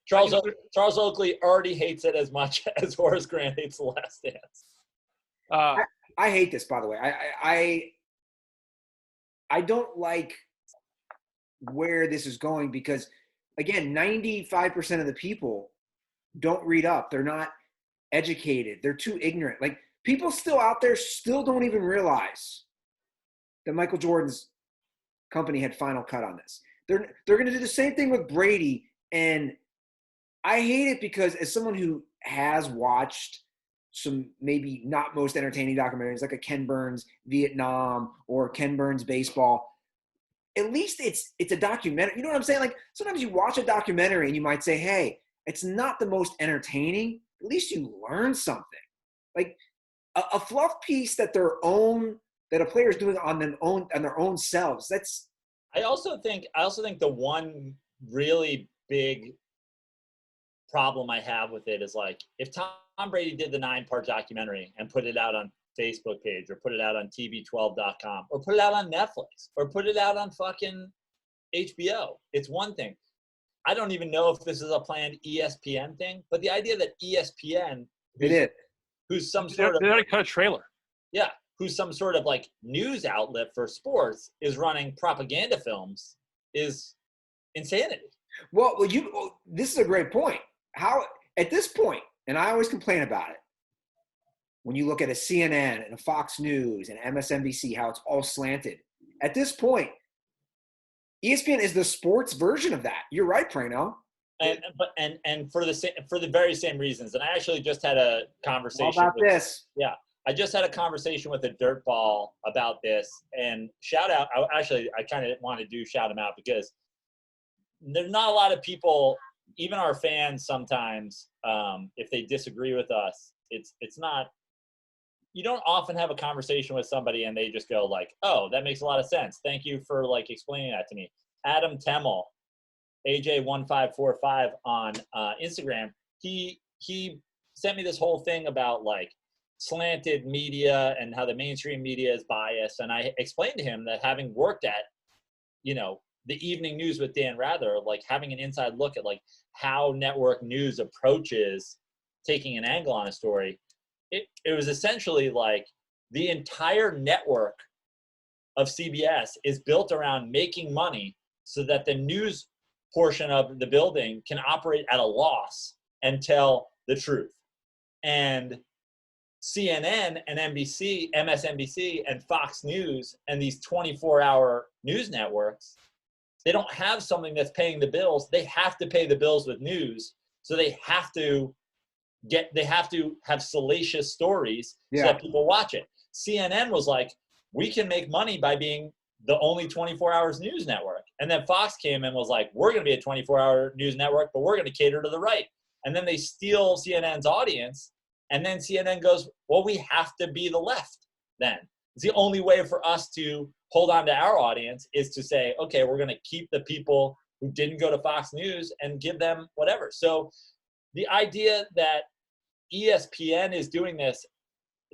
Charles Oakley already hates it as much as Horace Grant hates The Last Dance. I hate this, by the way. I don't like where this is going because, again, 95% of the people don't read up. They're not educated. They're too ignorant. Like, people still out there still don't even realize that Michael Jordan's company had Final Cut on this. They're going to do the same thing with Brady, and I hate it because as someone who has watched some maybe not most entertaining documentaries like a Ken Burns Vietnam or Ken Burns baseball, at least it's a documentary. You know what I'm saying? Like, sometimes you watch a documentary and you might say, hey, it's not the most entertaining. At least you learn something. Like a fluff piece that a player is doing on their own selves. I also think the one really big problem I have with it is, like, if Tom Brady did the 9-part documentary and put it out on Facebook page or put it out on tv12.com or put it out on Netflix or put it out on fucking HBO, it's one thing. I don't even know if this is a planned ESPN thing, but the idea that ESPN, who's some sort of, they already cut a trailer. Yeah, who's some sort of like news outlet for sports, is running propaganda films is insanity. Well, this is a great point. How at this point, and I always complain about it, when you look at a CNN and a Fox News and MSNBC, how it's all slanted. At this point, ESPN is the sports version of that. You're right, Prano. And for the very same reasons. And I actually just had a conversation this. Yeah. I just had a conversation with a dirtball about this, and shout out. I kind of want to shout him out because there's not a lot of people, even our fans sometimes, if they disagree with us, it's not, you don't often have a conversation with somebody and they just go like, oh, that makes a lot of sense. Thank you for like explaining that to me. Adam Temmel, AJ1545 on Instagram, he sent me this whole thing about like slanted media and how the mainstream media is biased. And I explained to him that having worked at, the evening news with Dan Rather, like having an inside look at like how network news approaches taking an angle on a story, it was essentially like the entire network of CBS is built around making money so that the news portion of the building can operate at a loss and tell the truth. And CNN and NBC, MSNBC, and Fox News and these 24-hour news networks, they don't have something that's paying the bills. They have to pay the bills with news. So they have to have salacious stories so that people watch it. CNN was like, we can make money by being the only 24 hours news network. And then Fox came and was like, we're going to be a 24-hour news network, but we're going to cater to the right. And then they steal CNN's audience. And then CNN goes, well, we have to be the left then. It's the only way for us to hold on to our audience is to say, okay, we're going to keep the people who didn't go to Fox News and give them whatever. So the idea that ESPN is doing this,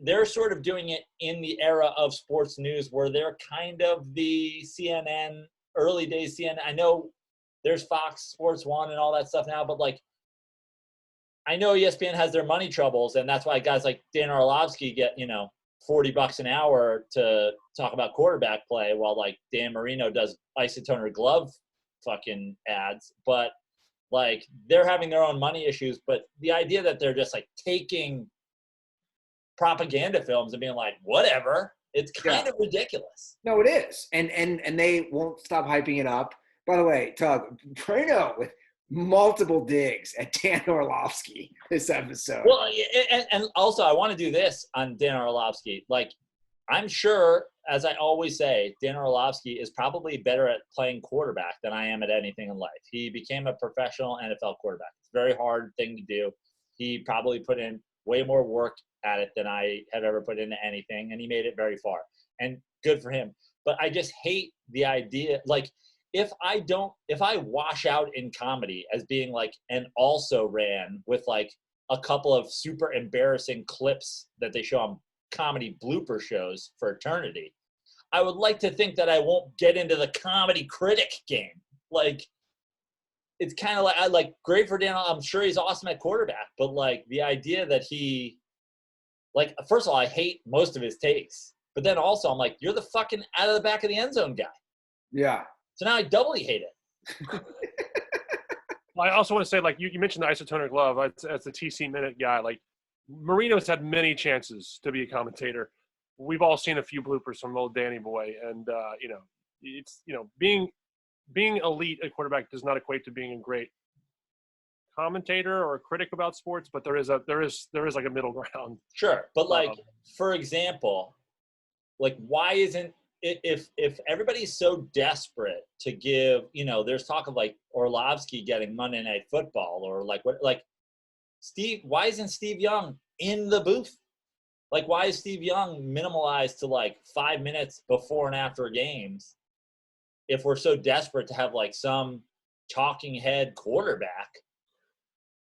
they're sort of doing it in the era of sports news where they're kind of the CNN, early days CNN. I know there's Fox Sports 1 and all that stuff now, but like, I know ESPN has their money troubles, and that's why guys like Dan Orlovsky get, $40 an hour to talk about quarterback play while like Dan Marino does isotoner glove fucking ads. But like, they're having their own money issues. But the idea that they're just like taking propaganda films and being like, whatever, it's kind of ridiculous. No, it is. And they won't stop hyping it up. By the way, Tug, Marino with multiple digs at Dan Orlovsky this episode. Well, and also I want to do this on Dan Orlovsky. Like, I'm sure, as I always say, Dan Orlovsky is probably better at playing quarterback than I am at anything in life. He became a professional NFL quarterback. It's a very hard thing to do. He probably put in way more work at it than I have ever put into anything, and he made it very far. And good for him. But I just hate the idea, like, if I wash out in comedy as being like an also ran with like a couple of super embarrassing clips that they show on comedy blooper shows for eternity, I would like to think that I won't get into the comedy critic game. Like, it's kind of like great for Dan. I'm sure he's awesome at quarterback, but like the idea that he, like, first of all, I hate most of his takes, but then also I'm like, you're the fucking out of the back of the end zone guy. Yeah. So now I doubly hate it. I also want to say, like, you mentioned the isotoner glove as the TC Minute guy. Like, Marino's had many chances to be a commentator. We've all seen a few bloopers from old Danny Boy, and it's being elite at quarterback does not equate to being a great commentator or a critic about sports, but there is like a middle ground. Sure, but like, for example, like, why isn't if everybody's so desperate to give, there's talk of like Orlovsky getting Monday Night Football or like what, like Steve, why isn't Steve Young in the booth? Like, why is Steve Young minimalized to like 5 minutes before and after games if we're so desperate to have like some talking head quarterback?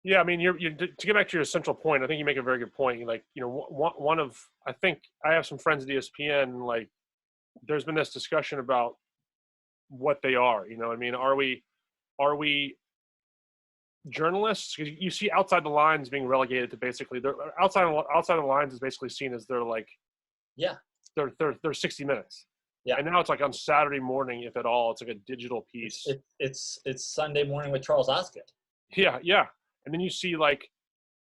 Yeah, I mean, you're to get back to your central point, I think you make a very good point. Like, I think I have some friends at ESPN, and like, there's been this discussion about what they are. I mean, are we journalists? Because you see outside the lines being relegated to basically they're outside of the lines is basically seen as they're like, yeah, they're 60 minutes. Yeah, and now it's like on Saturday morning, if at all, it's like a digital piece. It's Sunday morning with Charles Osgood. Yeah. And then you see, like,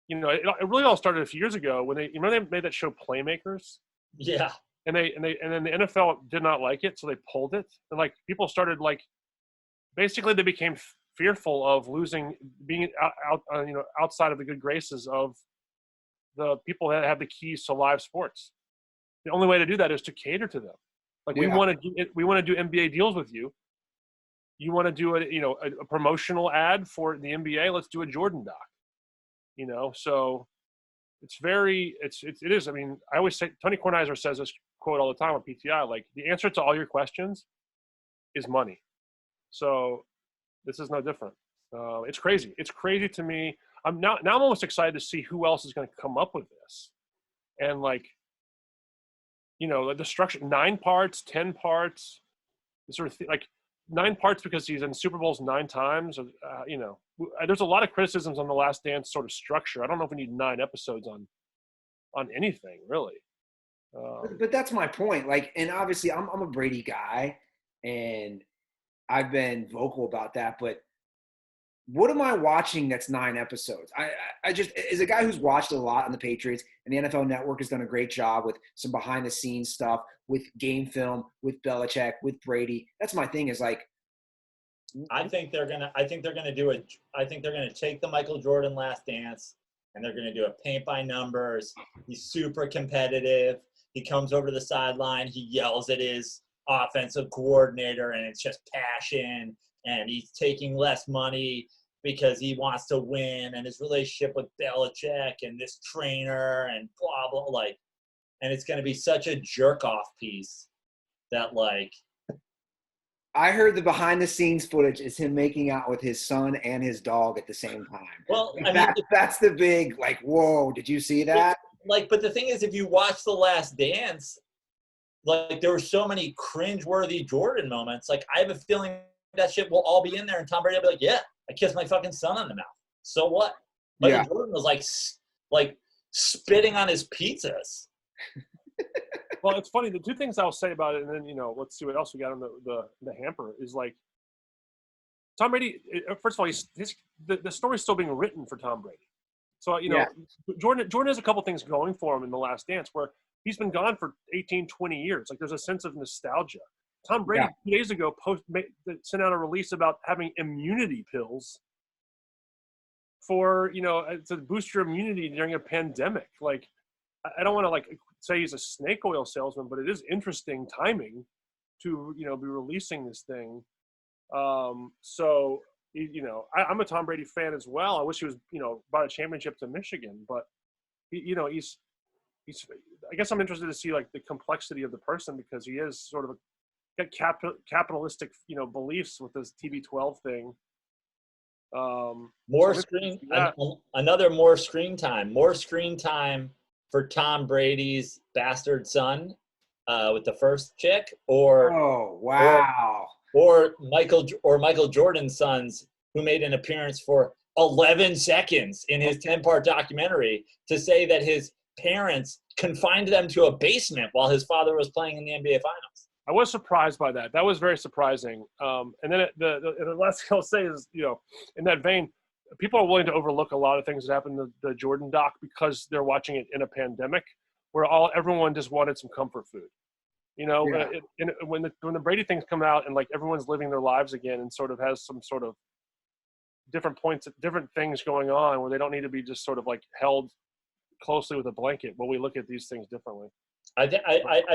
it really all started a few years ago when they made that show Playmakers. Yeah. And then the NFL did not like it, so they pulled it. And like, people started, like, basically they became fearful of being outside of the good graces of the people that have the keys to live sports. The only way to do that is to cater to them. Like, we want to do NBA deals with you. You want to do a promotional ad for the NBA? Let's do a Jordan doc. So it is. I mean, I always say, Tony Kornheiser says this quote all the time on PTI, like, the answer to all your questions is money. So this is no different. It's crazy. It's crazy to me. I'm almost excited to see who else is going to come up with this. And like, the structure, 9 parts, 10 parts, sort of like 9 parts because he's in Super Bowls 9 times. There's a lot of criticisms on the Last Dance sort of structure. I don't know if we need 9 episodes on anything really. But that's my point. Like, and obviously I'm a Brady guy, and I've been vocal about that. But what am I watching that's 9 episodes? I just, as a guy who's watched a lot on the Patriots, and the NFL Network has done a great job with some behind the scenes stuff, with game film, with Belichick, with Brady. That's my thing, is like, I think they're gonna take the Michael Jordan Last Dance, and they're gonna do a paint by numbers. He's super competitive. He comes over to the sideline. He yells at his offensive coordinator and it's just passion and he's taking less money because he wants to win and his relationship with Belichick and this trainer and blah, blah, like, and it's going to be such a jerk-off piece that, like, I heard the behind-the-scenes footage is him making out with his son and his dog at the same time. well, Like that's the big, like, whoa, did you see that? Like, but the thing is, if you watch The Last Dance, like, there were so many cringe-worthy Jordan moments. Like, I have a feeling that shit will all be in there, and Tom Brady will be like, yeah, I kissed my fucking son on the mouth. So what? Michael Jordan was, like spitting on his pizzas. Well, it's funny. The two things I'll say about it, and then, let's see what else we got on the hamper, is like Tom Brady. First of all, the story's still being written for Tom Brady. So, Jordan has a couple things going for him in The Last Dance where he's been gone for 18, 20 years. Like, there's a sense of nostalgia. Tom Brady 2 days ago sent out a release about having immunity pills for, to boost your immunity during a pandemic. Like, I don't want to say he's a snake oil salesman, but it is interesting timing to, be releasing this thing. So, I'm a Tom Brady fan as well. I wish he was, brought a championship to Michigan, but he's, I guess I'm interested to see like the complexity of the person because he is sort of got capitalistic, beliefs with this TB12 thing. Another more screen time for Tom Brady's bastard son with the first chick, or Michael Jordan's sons, who made an appearance for 11 seconds in his 10-part documentary to say that his parents confined them to a basement while his father was playing in the NBA Finals. I was surprised by that. That was very surprising. And then the last thing I'll say is, in that vein, people are willing to overlook a lot of things that happened in the Jordan doc because they're watching it in a pandemic where everyone just wanted some comfort food. When the Brady things come out and like everyone's living their lives again and sort of has some sort of different things going on where they don't need to be just sort of like held closely with a blanket. Well, we look at these things differently. I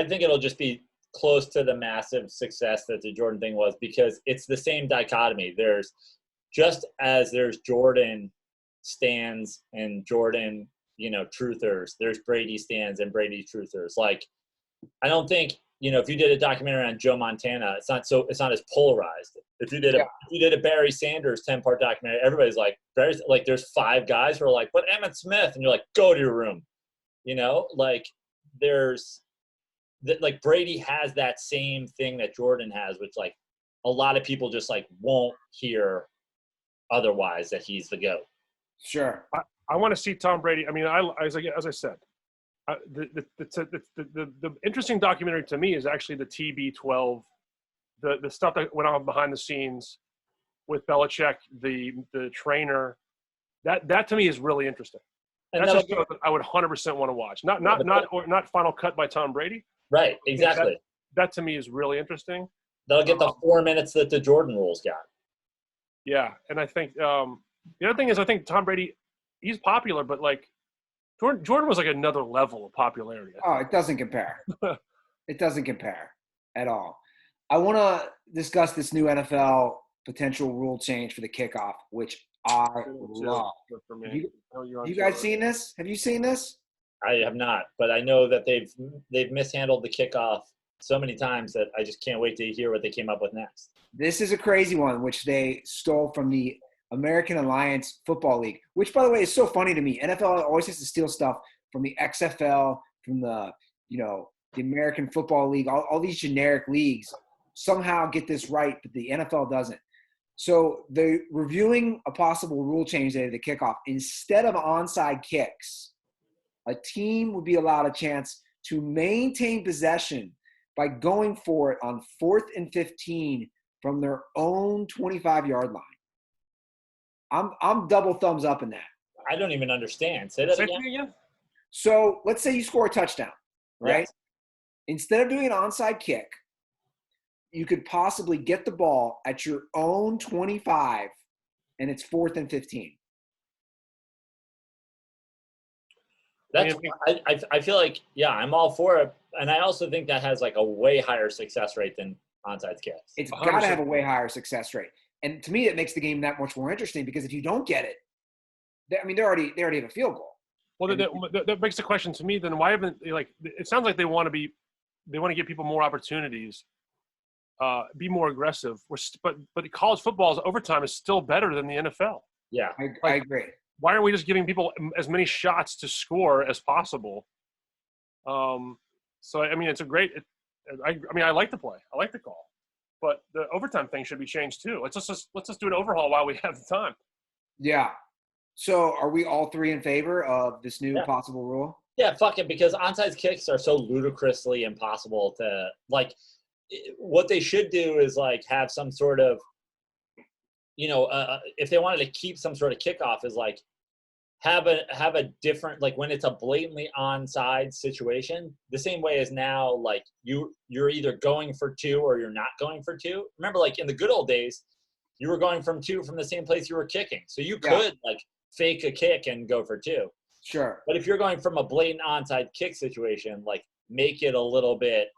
think it'll just be close to the massive success that the Jordan thing was because it's the same dichotomy. There's just as there's Jordan stans and Jordan, truthers, there's Brady stans and Brady truthers. Like, I don't think, if you did a documentary on Joe Montana, it's not as polarized. If you did a Barry Sanders 10-part documentary, everybody's like, there's 5 guys who are like, but Emmitt Smith, and you're like, go to your room. Like Brady has that same thing that Jordan has, which like a lot of people just like won't hear otherwise that he's the GOAT. Sure. I want to see Tom Brady. I mean, as I said, the interesting documentary to me is actually the TB12, the stuff that went on behind the scenes with Belichick, the trainer. That to me is really interesting. And that's just something I would 100% want to watch. Not Final Cut by Tom Brady. Right, exactly. That to me is really interesting. That'll get the 4 minutes that the Jordan rules got. Yeah, and I think the other thing is I think Tom Brady, he's popular, but like Jordan was like another level of popularity. Oh, it doesn't compare. It doesn't compare at all. I want to discuss this new NFL potential rule change for the kickoff, which I love. You guys seen this? Have you seen this? I have not, but I know that they've mishandled the kickoff so many times that I just can't wait to hear what they came up with next. This is a crazy one, which they stole from the American Alliance Football League, which, by the way, is so funny to me. NFL always has to steal stuff from the XFL, from the American Football League, all these generic leagues somehow get this right, but the NFL doesn't. So they're reviewing a possible rule change there to the kickoff. Instead of onside kicks, a team would be allowed a chance to maintain possession by going for it on 4th and 15 from their own 25-yard line. I'm double thumbs up in that. I don't even understand. Say that again. So let's say you score a touchdown, right? Yes. Instead of doing an onside kick, you could possibly get the ball at your own 25, and it's 4th and 15. I feel like, I'm all for it, and I also think that has like a way higher success rate than onside kicks. It's got to have a way higher success rate. And to me, it makes the game that much more interesting because if you don't get it, they already have a field goal. Well, that begs the question to me. Then why haven't it sounds like they want to give people more opportunities, be more aggressive. But college football's overtime is still better than the NFL. Yeah, I agree. Why aren't we just giving people as many shots to score as possible? So I mean, it's a great. I like the play. I like the call, but the overtime thing should be changed too. Let's just do an overhaul while we have the time. Yeah. So are we all three in favor of this new possible rule? Yeah, fuck it, because onside kicks are so ludicrously impossible to like. What they should do is like have some sort of, if they wanted to keep some sort of kickoff, is like have a different, like when it's a blatantly onside situation, the same way as now, like you're either going for two or you're not going for two. Remember, like in the good old days, you were going from two from the same place you were kicking, so you could like fake a kick and go for two. Sure. But if you're going from a blatant onside kick situation, like make it a little bit,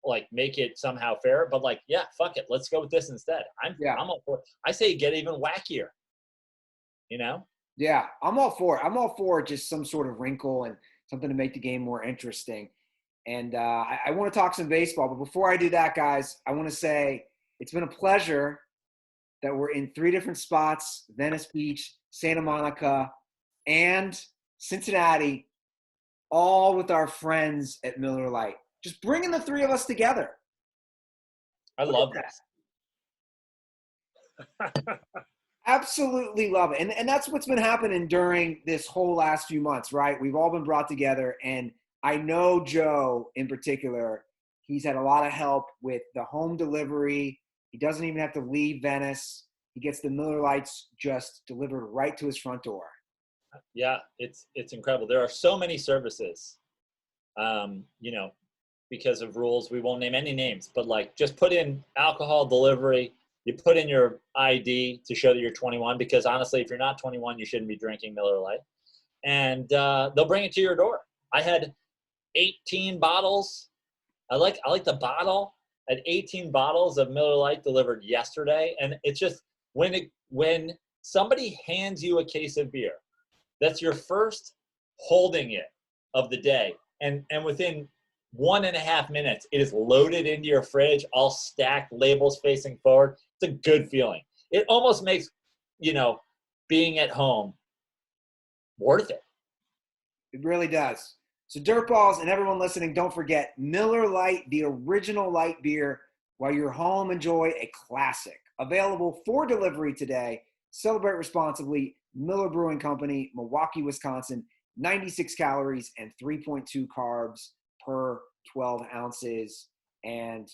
like make it somehow fair. But like, yeah, fuck it, let's go with this instead. I'm all for it. I say get even wackier. Yeah, I'm all for it. I'm all for just some sort of wrinkle and something to make the game more interesting. And I want to talk some baseball. But before I do that, guys, I want to say it's been a pleasure that we're in 3 different spots: Venice Beach, Santa Monica, and Cincinnati, all with our friends at Miller Lite. Just bringing the 3 of us together. I love that. Absolutely love it. And that's what's been happening during this whole last few months, right? We've all been brought together. And I know Joe in particular, he's had a lot of help with the home delivery. He doesn't even have to leave Venice. He gets the Miller Lights just delivered right to his front door. Yeah, it's incredible. There are so many services, because of rules. We won't name any names, but like just put in alcohol delivery. You put in your ID to show that you're 21, because honestly, if you're not 21, you shouldn't be drinking Miller Lite. And they'll bring it to your door. I had 18 bottles. I like the bottle. I had 18 bottles of Miller Lite delivered yesterday. And it's just when somebody hands you a case of beer, that's your first holding it of the day. And within 1.5 minutes, it is loaded into your fridge, all stacked, labels facing forward. It's a good feeling. It almost makes, being at home worth it. It really does. So Dirtballs and everyone listening, don't forget Miller Lite, the original light beer. While you're home, enjoy a classic. Available for delivery today. Celebrate responsibly. Miller Brewing Company, Milwaukee, Wisconsin. 96 calories and 3.2 carbs per 12 ounces. And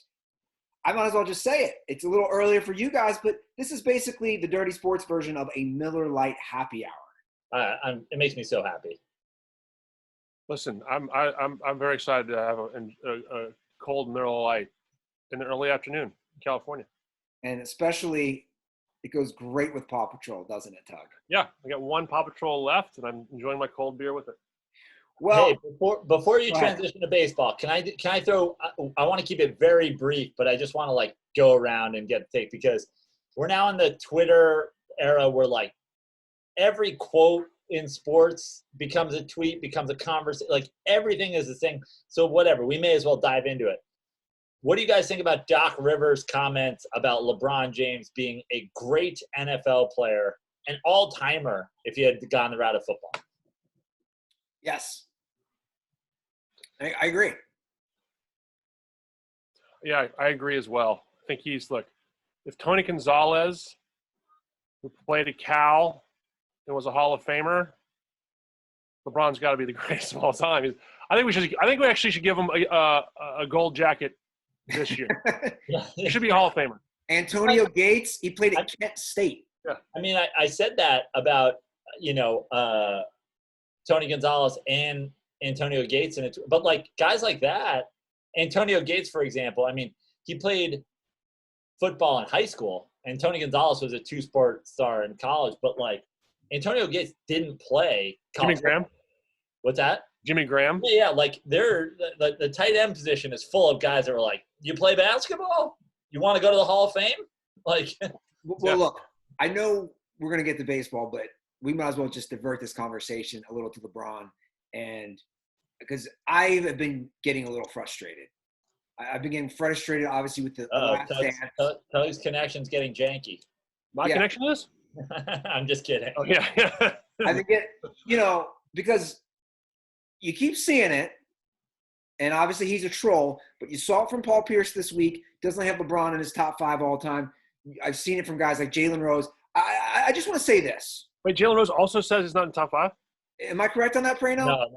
I might as well just say it. It's a little earlier for you guys, but this is basically the Dirty Sports version of a Miller Lite happy hour. It makes me so happy. Listen, I'm very excited to have a cold Miller Lite in the early afternoon in California. And especially, it goes great with Paw Patrol, doesn't it, Tug? Yeah, I got 1 Paw Patrol left, and I'm enjoying my cold beer with it. Well, hey, before you transition to baseball, can I throw? I want to keep it very brief, but I just want to go around and get a take, because we're now in the Twitter era where every quote in sports becomes a tweet, becomes a conversation. Everything is the thing. So whatever, we may as well dive into it. What do you guys think about Doc Rivers' comments about LeBron James being a great NFL player, an all-timer if he had gone the route of football? Yes. I agree. Yeah, I agree as well. I think if Tony Gonzalez, who played at Cal and was a Hall of Famer, LeBron's got to be the greatest of all time. I think we actually should give him a gold jacket this year. He should be a Hall of Famer. Antonio Gates, he played at Kent State. Yeah. I mean, I said that about, Tony Gonzalez and Antonio Gates, but guys like that, Antonio Gates, for example, I mean, he played football in high school, and Tony Gonzalez was a 2-sport star in college, but Antonio Gates didn't play college. Jimmy Graham? What's that? Jimmy Graham. Yeah, like the tight end position is full of guys that were like, you play basketball? You want to go to the Hall of Fame? Like, well, look, I know we're going to get to baseball, but we might as well just divert this conversation a little to LeBron, and because I have been getting a little frustrated. I've been getting frustrated, obviously, with the last dance. Tug's connection's getting janky. My connection is? I'm just kidding. Oh, yeah. I think because you keep seeing it, and obviously he's a troll, but you saw it from Paul Pierce this week. Doesn't have LeBron in his top 5 all time. I've seen it from guys like Jalen Rose. I just want to say this. Wait, Jalen Rose also says he's not in top 5? Am I correct on that, Prano? No.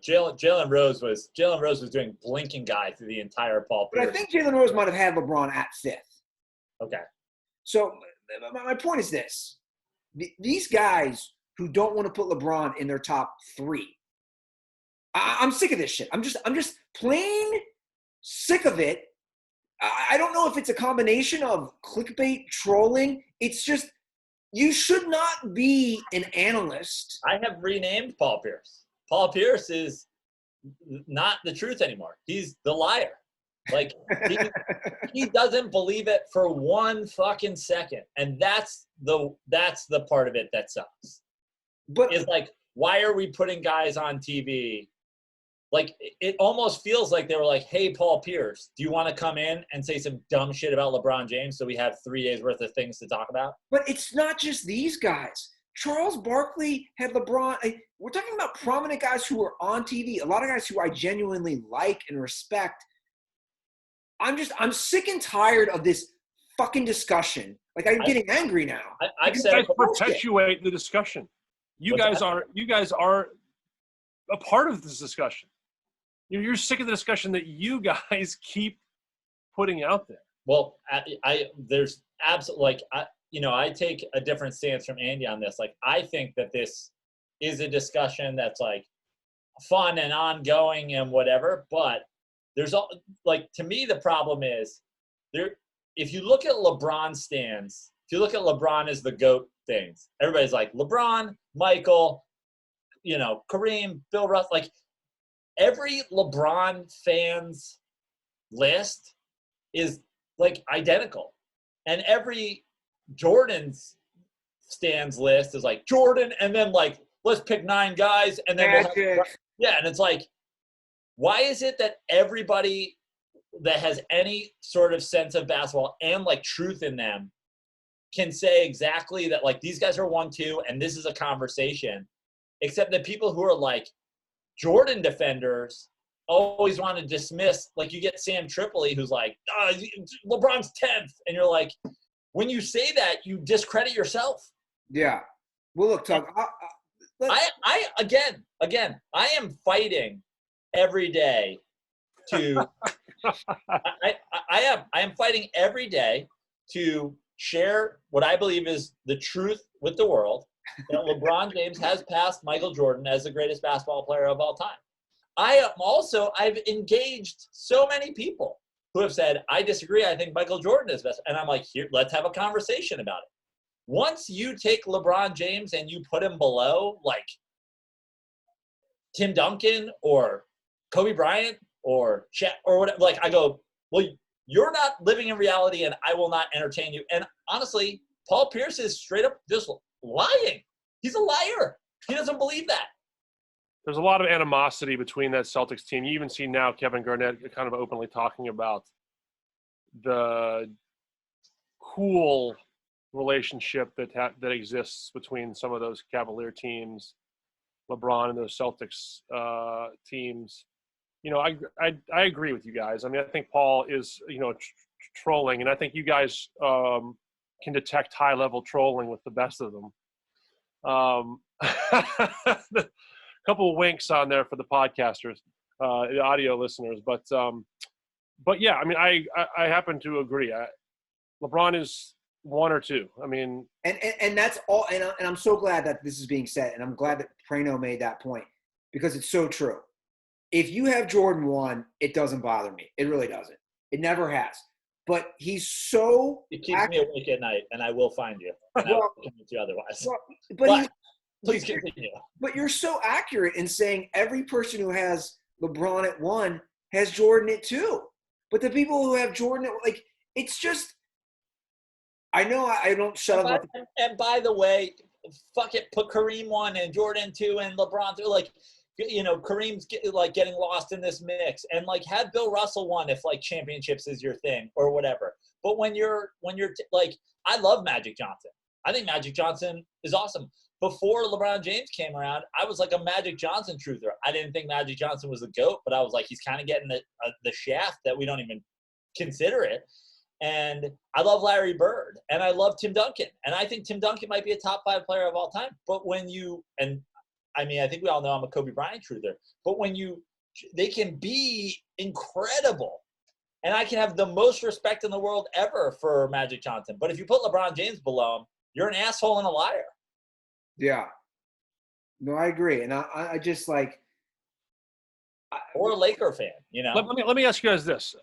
Jalen Rose was doing blinking guy through the entire Paul Pierce. But I think Jalen Rose might have had LeBron at 5th. Okay. So my point is this. These guys who don't want to put LeBron in their top 3, I'm sick of this shit. I'm just plain sick of it. I don't know if it's a combination of clickbait, trolling. It's just you should not be an analyst. I have renamed Paul Pierce. Paul Pierce is not the truth anymore. He's the liar. Like, he doesn't believe it for one fucking second. And that's the part of it that sucks. But it's like, why are we putting guys on TV? Like, it almost feels like they were like, hey, Paul Pierce, do you want to come in and say some dumb shit about LeBron James so we have 3 days worth of things to talk about? But it's not just these guys. Charles Barkley had LeBron. We're talking about prominent guys who are on TV, a lot of guys who I genuinely like and respect. I'm sick and tired of this fucking discussion. Like, I'm getting angry now. I've said you guys perpetuate the discussion. You guys are a part of this discussion. You're sick of the discussion that you guys keep putting out there. Well, there's absolutely, like, I take a different stance from Andy on this. Like, I think that this is a discussion that's like fun and ongoing and whatever, but there's like, to me, the problem is if you look at LeBron stands, if you look at LeBron as the GOAT things, everybody's like LeBron, Michael, Kareem, Bill Russell, like every LeBron fans list is like identical. And every Jordan's stands list is like Jordan, and then like, let's pick 9 guys, and then and it's like, why is it that everybody that has any sort of sense of basketball and like truth in them can say exactly that, like, these guys are 1-2 and this is a conversation, except that people who are like Jordan defenders always want to dismiss, like, you get Sam Tripoli who's like, LeBron's 10th, and you're like, when you say that, you discredit yourself. Yeah. Well, look, Tug, again, I am fighting every day to I am fighting every day to share what I believe is the truth with the world, that LeBron James has passed Michael Jordan as the greatest basketball player of all time. I've engaged so many people who have said, I disagree, I think Michael Jordan is best. And I'm like, here, let's have a conversation about it. Once you take LeBron James and you put him below, like, Tim Duncan or Kobe Bryant or Shaq or whatever, like, I go, well, you're not living in reality and I will not entertain you. And honestly, Paul Pierce is straight up just lying. He's a liar. He doesn't believe that. There's a lot of animosity between that Celtics team. You even see now Kevin Garnett kind of openly talking about the cool relationship that exists between some of those Cavalier teams, LeBron and those Celtics teams. I agree with you guys. I mean, I think Paul is, trolling, and I think you guys can detect high-level trolling with the best of them. A couple of winks on there for the podcasters, the audio listeners, but yeah, I mean, I happen to agree. LeBron is 1 or 2. I mean, and that's all. And I'm so glad that this is being said, and I'm glad that Prano made that point, because it's so true. If you have Jordan 1, it doesn't bother me. It really doesn't. It never has. But he's so. It keeps me awake at night, and I will find you. And I will convince you otherwise. Please continue. But you're so accurate in saying every person who has LeBron at 1 has Jordan at 2. But the people who have Jordan at, like, it's just, I know I don't shut up. And by the way, fuck it, put Kareem 1 and Jordan 2 and LeBron 3. Like, Kareem's getting lost in this mix, and like have Bill Russell 1 if like championships is your thing or whatever. But when you're like, I love Magic Johnson. I think Magic Johnson is awesome. Before LeBron James came around, I was like a Magic Johnson truther. I didn't think Magic Johnson was the GOAT, but I was like, he's kind of getting the shaft that we don't even consider it. And I love Larry Bird, and I love Tim Duncan. And I think Tim Duncan might be a top 5 player of all time. But when I think we all know I'm a Kobe Bryant truther. But they can be incredible. And I can have the most respect in the world ever for Magic Johnson. But if you put LeBron James below him, you're an asshole and a liar. Yeah. No, I agree. And I just like. Or a Laker fan, Let me ask you guys this,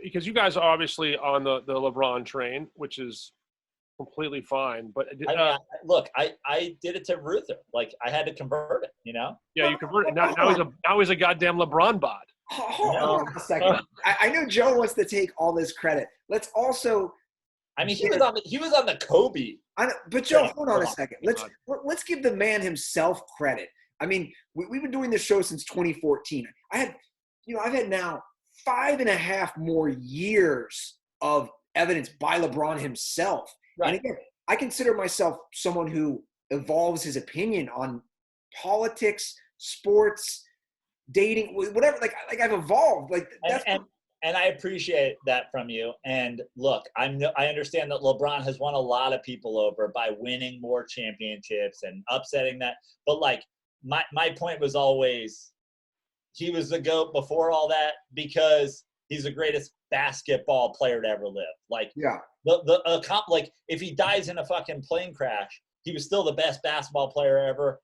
because you guys are obviously on the LeBron train, which is completely fine. But look, I did it to Ruther. Like, I had to convert it, Yeah, you converted. Now he's a goddamn LeBron bot. Hold on a second. I know Joe wants to take all this credit. Let's also. I mean, he was on the Kobe. I know, but Joe, hold on a second. Let's give the man himself credit. I mean, we've been doing this show since 2014. I've had now 5.5 more years of evidence by LeBron himself. Right. And again, I consider myself someone who evolves his opinion on politics, sports, dating, whatever. Like I've evolved. Like that's. And I appreciate that from you. And look, I understand that LeBron has won a lot of people over by winning more championships and upsetting that. But like, my point was always, he was the GOAT before all that because he's the greatest basketball player to ever live. Like, yeah, like if he dies in a fucking plane crash, he was still the best basketball player ever.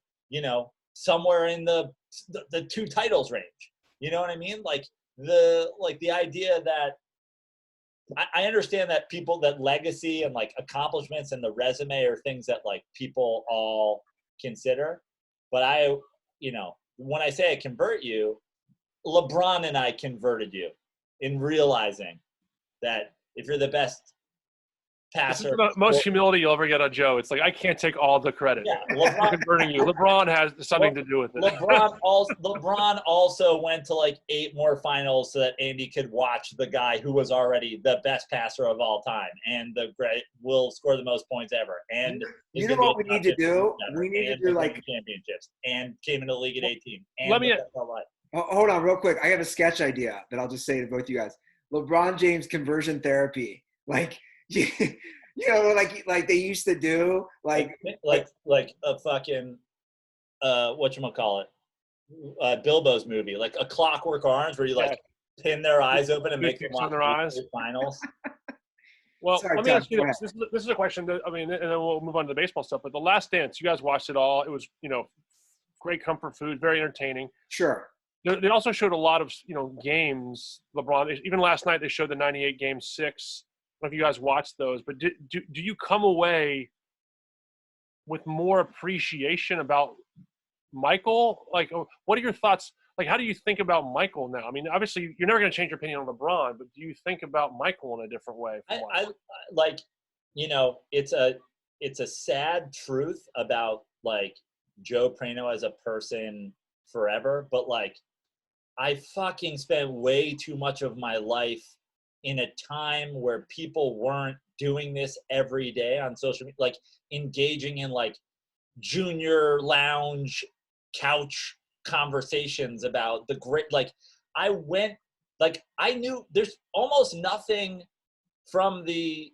Somewhere in the 2 titles range. You know what I mean? Like the idea that I understand that that legacy and like accomplishments and the resume are things that like people all consider. But when I say I convert you, LeBron and I converted you in realizing that if you're the best passer. This is the most humility you'll ever get on Joe. It's like, I can't take all the credit. Yeah, LeBron converting you. LeBron has something to do with it. LeBron also went to like 8 more finals so that Andy could watch the guy who was already the best passer of all time and will score the most points ever. And you know what we need to do? We need to do like championships and came into the league at 18. Hold on real quick. I have a sketch idea that I'll just say to both you guys. LeBron James conversion therapy. Like, like they used to do, like a fucking whatchamacallit, Bilbo's movie, like A Clockwork Orange, where you like pin their eyes open and make them watch their eyes. Finals. Well, let me ask you this. This is a question that, and then we'll move on to the baseball stuff. But The Last Dance, you guys watched it all. It was, great comfort food, very entertaining. Sure. They also showed a lot of, games. LeBron, even last night, they showed the 98 Game 6. I don't know if you guys watched those, but do you come away with more appreciation about Michael? Like, what are your thoughts? Like, how do you think about Michael now? I mean, obviously, you're never going to change your opinion on LeBron, but do you think about Michael in a different way? It's a sad truth about like Joe Prano as a person forever, but like, I fucking spent way too much of my life in a time where people weren't doing this every day on social media, like engaging in like junior lounge couch conversations about the great, like I knew there's almost nothing from the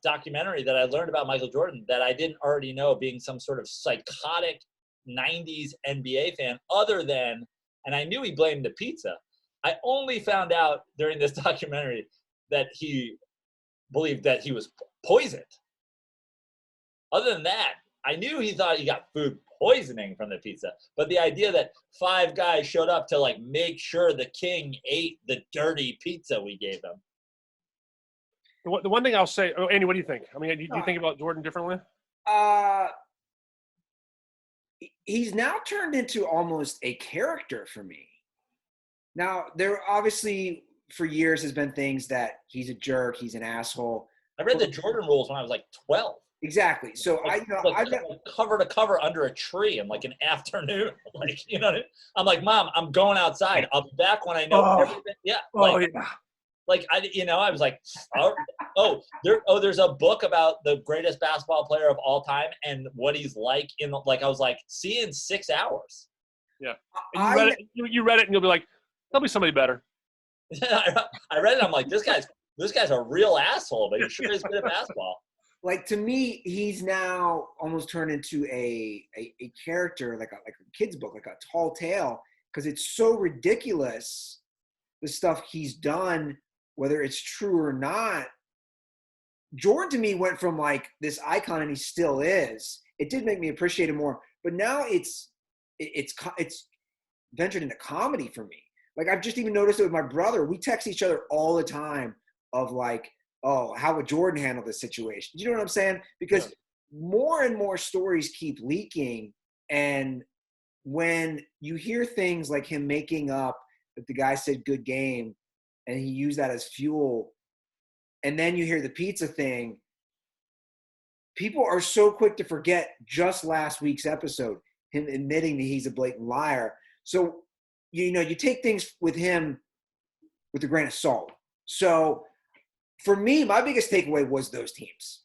documentary that I learned about Michael Jordan that I didn't already know, being some sort of psychotic 90s NBA fan, other than, and I knew he blamed the pizza. I only found out during this documentary that he believed that he was poisoned. Other than that, I knew he thought he got food poisoning from the pizza. But the idea that 5 guys showed up to like make sure the king ate the dirty pizza we gave him. The one thing I'll say, Andy, what do you think? I mean, do you think about Jordan differently? he's now turned into almost a character for me. Now, there obviously for years has been things that he's a jerk, he's an asshole. I read the Jordan rules when I was like 12. Exactly. So like cover to cover under a tree in like an afternoon. Like, you know, I'm like, Mom, I'm going outside. I'll be back when I know everything. Yeah. Like I was like, there's a book about the greatest basketball player of all time and what he's like I was like, see you in 6 hours. Yeah. And you read it and you'll be like, there'll be somebody better. I read it. I'm like, this guy's a real asshole, but he sure is good at basketball. Like, to me, he's now almost turned into a character, like a kid's book, like a tall tale, because it's so ridiculous, the stuff he's done, whether it's true or not. Jordan, to me, went from like this icon, and he still is. It did make me appreciate him more, but now it's ventured into comedy for me. Like, I've just even noticed it with my brother. We text each other all the time of like, oh, how would Jordan handle this situation? You know what I'm saying? Because more and more stories keep leaking. And when you hear things like him making up that the guy said good game and he used that as fuel, and then you hear the pizza thing, people are so quick to forget just last week's episode, him admitting that he's a blatant liar. So, you take things with him with a grain of salt. So, for me, my biggest takeaway was those teams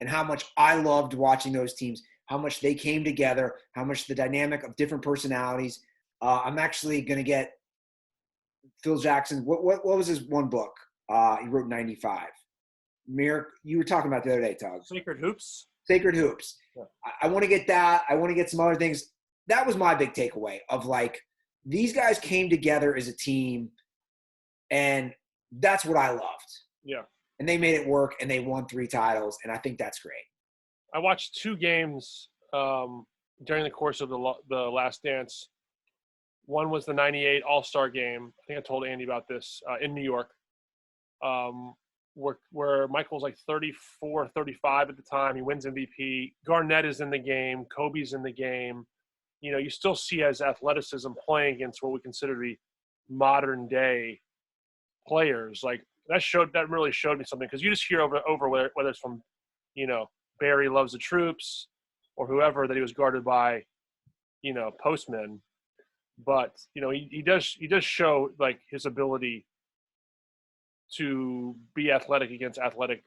and how much I loved watching those teams, how much they came together, how much the dynamic of different personalities. I'm actually going to get Phil Jackson. What was his one book? He wrote 95. You were talking about the other day, Tug. Sacred Hoops. Sacred Hoops. Yeah. I want to get that. I want to get some other things. That was my big takeaway of like, these guys came together as a team, and that's what I loved. Yeah. And they made it work, and they won 3 titles, and I think that's great. I watched 2 games during the course of the Last Dance. One was the 98 All-Star game. I think I told Andy about this in New York, where Michael's like 34, 35 at the time. He wins MVP. Garnett is in the game. Kobe's in the game. You still see as athleticism playing against what we consider to be modern day players. Like, that really showed me something, because you just hear over whether it's from, Barry loves the troops or whoever, that he was guarded by, postmen. But, he does show like his ability to be athletic against athletic,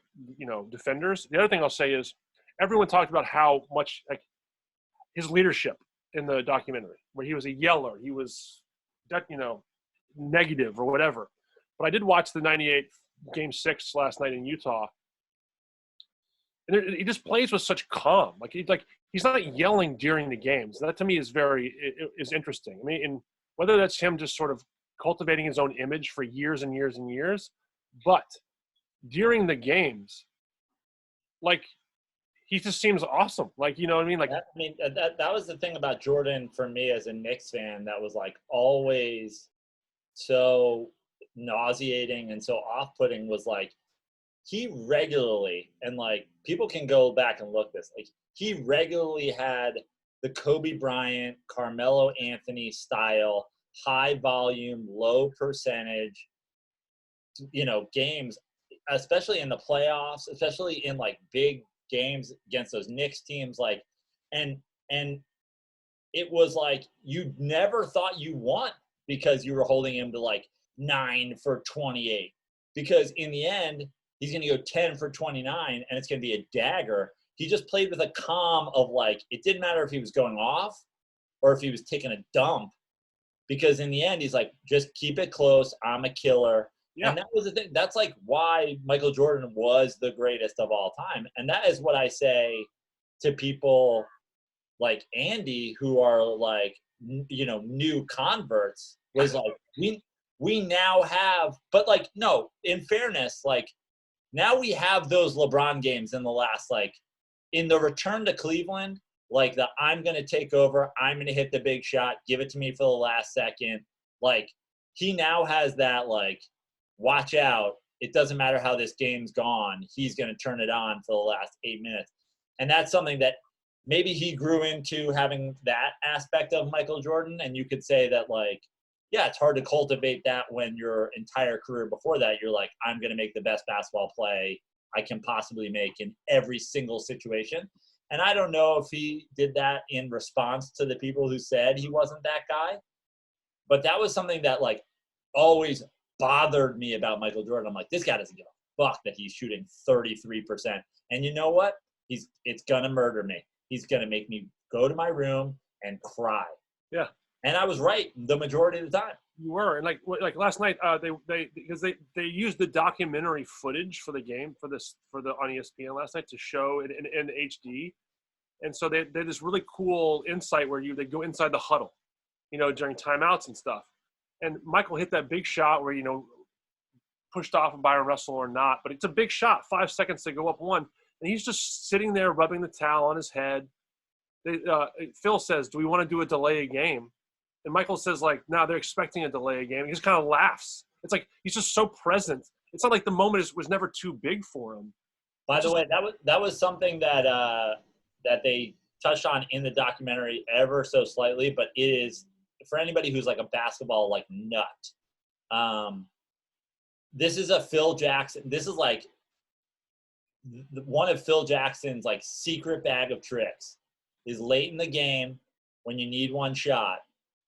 defenders. The other thing I'll say is everyone talked about how much like his leadership in the documentary, where he was a yeller, he was, negative or whatever. But I did watch the 98 Game 6 last night in Utah. And he just plays with such calm. He's not yelling during the games. That to me is is interesting. I mean, and whether that's him just sort of cultivating his own image for years and years and years, but during the games, like, he just seems awesome. Like, you know what I mean? Like, that was the thing about Jordan for me as a Knicks fan that was like always so nauseating and so off-putting, was like, he regularly, and like people can go back and look this, like he regularly had the Kobe Bryant, Carmelo Anthony style, high volume, low percentage, games, especially in the playoffs, especially in like big games against those Knicks teams. Like, and it was like, you never thought you won because you were holding him to like 9 for 28, because in the end, he's going to go 10 for 29 and it's going to be a dagger. He just played with a calm of like, it didn't matter if he was going off or if he was taking a dump, because in the end, he's like, just keep it close. I'm a killer. Yeah. And that was the thing. That's like why Michael Jordan was the greatest of all time. And that is what I say to people like Andy, who are like, new converts, was like, we now have, but like, no, in fairness, like, now we have those LeBron games in the last, like, in the return to Cleveland, like I'm going to take over, I'm going to hit the big shot, give it to me for the last second. Like, he now has that, like, watch out, it doesn't matter how this game's gone, he's going to turn it on for the last 8 minutes. And that's something that maybe he grew into having that aspect of Michael Jordan, and you could say that, like, yeah, it's hard to cultivate that when your entire career before that, you're like, I'm going to make the best basketball play I can possibly make in every single situation. And I don't know if he did that in response to the people who said he wasn't that guy, but that was something that, like, always bothered me about Michael Jordan. I'm like, this guy doesn't give a fuck that he's shooting 33%. And you know what? It's going to murder me. He's going to make me go to my room and cry. Yeah. And I was right the majority of the time. You were, and like last night, because they used the documentary footage for the game on ESPN last night to show it in HD, and so they had this really cool insight where they go inside the huddle, during timeouts and stuff. And Michael hit that big shot where pushed off of Byron Russell or not, but it's a big shot, 5 seconds to go up one, and he's just sitting there rubbing the towel on his head. Phil says, "Do we want to do a delay game?" And Michael says, like, no, they're expecting a delay game. He just kind of laughs. It's like he's just so present. It's not like the moment was never too big for him. By the way, that was something that they touched on in the documentary ever so slightly, but it is for anybody who's like a basketball like nut. This is a Phil Jackson. This is like one of Phil Jackson's like secret bag of tricks. Is late in the game when you need one shot.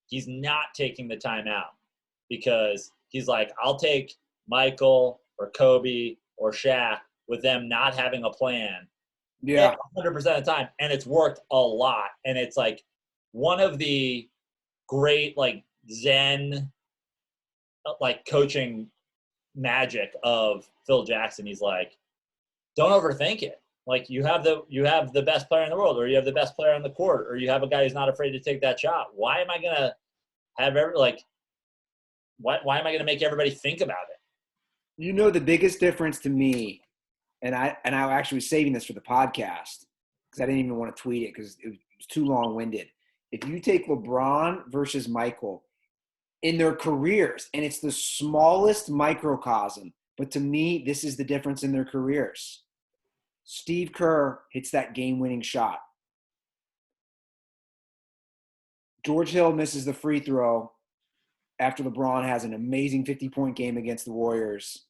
He's not taking the timeout because he's like, I'll take Michael or Kobe or Shaq with them not having a plan. Yeah. 100% of the time. And it's worked a lot. And it's like one of the great, like, Zen, like, coaching magic of Phil Jackson. He's like, don't overthink it. Like, you have the best player in the world, or you have the best player on the court, or you have a guy who's not afraid to take that shot. Why am I going to have why am I going to make everybody think about it? The biggest difference to me, and I actually was saving this for the podcast because I didn't even want to tweet it because it was too long-winded. If you take LeBron versus Michael in their careers, and it's the smallest microcosm, but to me, this is the difference in their careers. Steve Kerr hits that game-winning shot. George Hill misses the free throw after LeBron has an amazing 50-point game against the Warriors,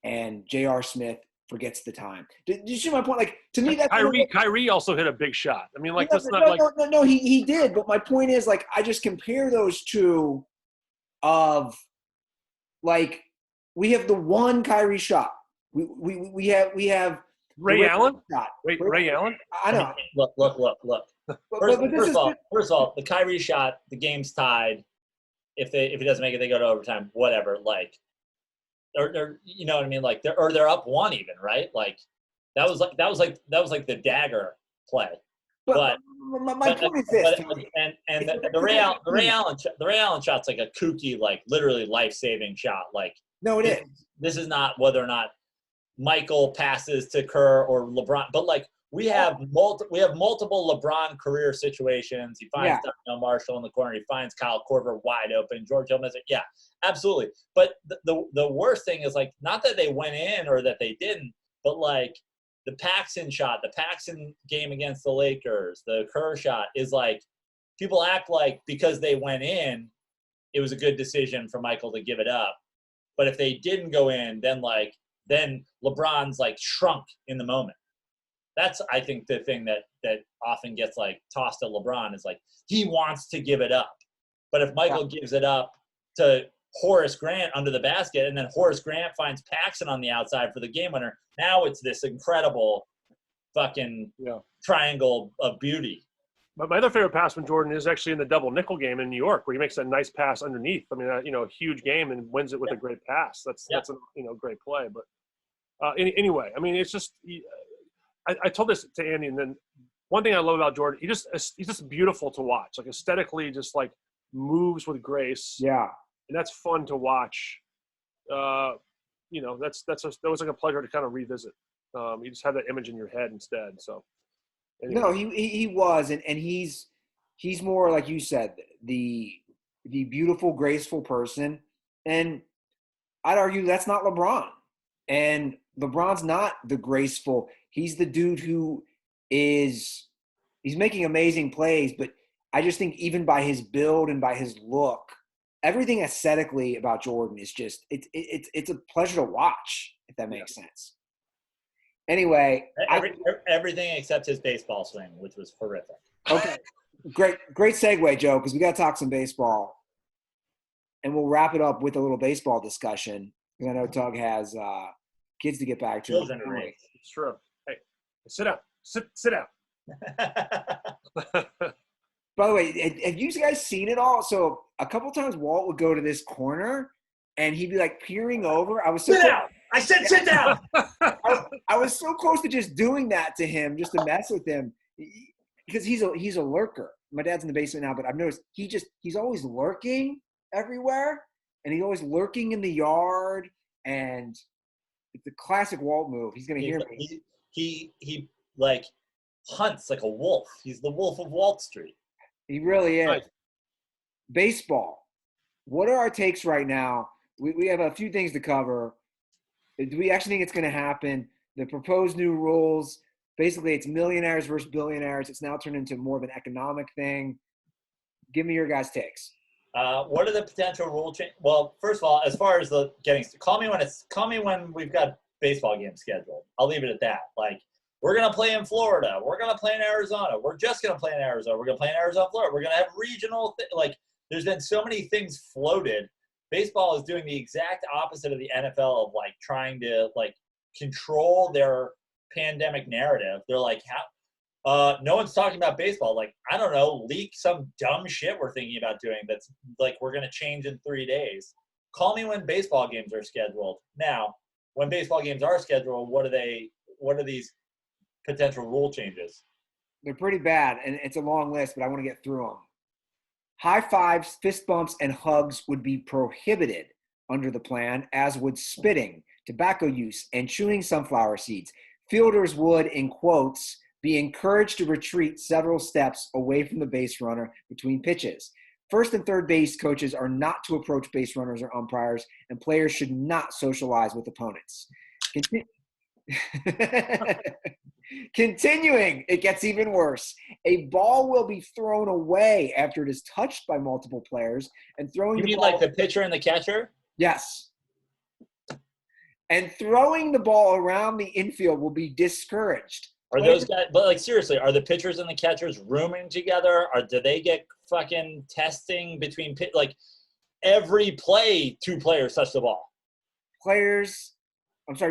and J.R. Smith forgets the time. Did you see my point? Like, to me, that's Kyrie also hit a big shot. I mean, like, that's not like – No, he did. But my point is, like, I just compare those two of, like, we have the one Kyrie shot. We have – Ray Allen? Wait, Ray Allen? I know. Look. First of all, the Kyrie shot, the game's tied. If he doesn't make it, they go to overtime. Whatever. Like, or you know what I mean? Like, they're up one even, right? Like, that was like the dagger play. But my point is this. And the Ray Allen shot's like a kooky, like, literally life-saving shot. Like, no, it is. This is not whether or not Michael passes to Kerr or LeBron, but like we have multiple LeBron career situations. He finds Donnell Marshall in the corner. He finds Kyle Korver wide open. George Hill misses. Yeah, absolutely. But the worst thing is, like, not that they went in or that they didn't, but like the Paxson shot, the Paxson game against the Lakers, the Kerr shot is like people act like because they went in, it was a good decision for Michael to give it up. But if they didn't go in, then LeBron's like shrunk in the moment. That's, I think, the thing that often gets like tossed at LeBron is like he wants to give it up. But if Michael gives it up to Horace Grant under the basket and then Horace Grant finds Paxson on the outside for the game winner, now it's this incredible fucking triangle of beauty. But my other favorite pass from Jordan is actually in the double nickel game in New York, where he makes that nice pass underneath. I mean, a huge game and wins it with a great pass. That's a great play. But anyway, I mean, it's just I told this to Andy, and then one thing I love about Jordan, he's just beautiful to watch. Like, aesthetically, just like moves with grace. Yeah, and that's fun to watch. That was like a pleasure to kind of revisit. You just have that image in your head instead. So. Anyway. No, he was, and he's more, like you said, the beautiful, graceful person, and I'd argue that's not LeBron, and LeBron's not the graceful. He's the dude who is He's making amazing plays, but I just think even by his build and by his look, everything aesthetically about Jordan is just it's a pleasure to watch, if that makes sense. Anyway, everything except his baseball swing, which was horrific. Okay, great segue, Joe, because we got to talk some baseball, and we'll wrap it up with a little baseball discussion. Because I know Tug has kids to get back to. Children, it's true. Hey, sit down. Sit down. By the way, have you guys seen it all? So a couple times Walt would go to this corner, and he'd be like peering over. I was sit down. I said sit down. I was so close to just doing that to him, just to mess with him, because he's a lurker. My dad's in the basement now, but I've noticed he's always lurking everywhere, and he's always lurking in the yard. And it's a classic Walt move. He's gonna hear me. He like hunts like a wolf. He's the wolf of Wall Street. He really is. Right. Baseball. What are our takes right now? We have a few things to cover. Do we actually think it's going to happen? The proposed new rules, basically it's millionaires versus billionaires. It's now turned into more of an economic thing. Give me your guys' takes. What are the potential rule change? Well, first of all, as far as the call me when we've got baseball games scheduled. I'll leave it at that. Like, we're going to play in Florida. We're going to play in Arizona. We're just going to play in Arizona. We're going to play in Arizona, Florida. We're going to have regional like, there's been so many things floated. Baseball is doing the exact opposite of the NFL of like trying to like control their pandemic narrative. They're like, no one's talking about baseball. Like, I don't know, leak some dumb shit we're thinking about doing that's like we're going to change in 3 days. Call me when baseball games are scheduled. Now, when baseball games are scheduled, what are these potential rule changes? They're pretty bad, and it's a long list, but I want to get through them. High fives, fist bumps, and hugs would be prohibited under the plan, as would spitting, tobacco use, and chewing sunflower seeds. Fielders would, in quotes, be encouraged to retreat several steps away from the base runner between pitches. First and third base coaches are not to approach base runners or umpires, and players should not socialize with opponents. Continuing, it gets even worse. A ball will be thrown away after it is touched by multiple players, and throwing You the mean ball, like the pitcher and the catcher? yes. And throwing the ball around the infield will be discouraged. Are those guys? But like seriously, are the pitchers and the catchers rooming together? Or do they get fucking testing between like every play? 2 players touch the ball.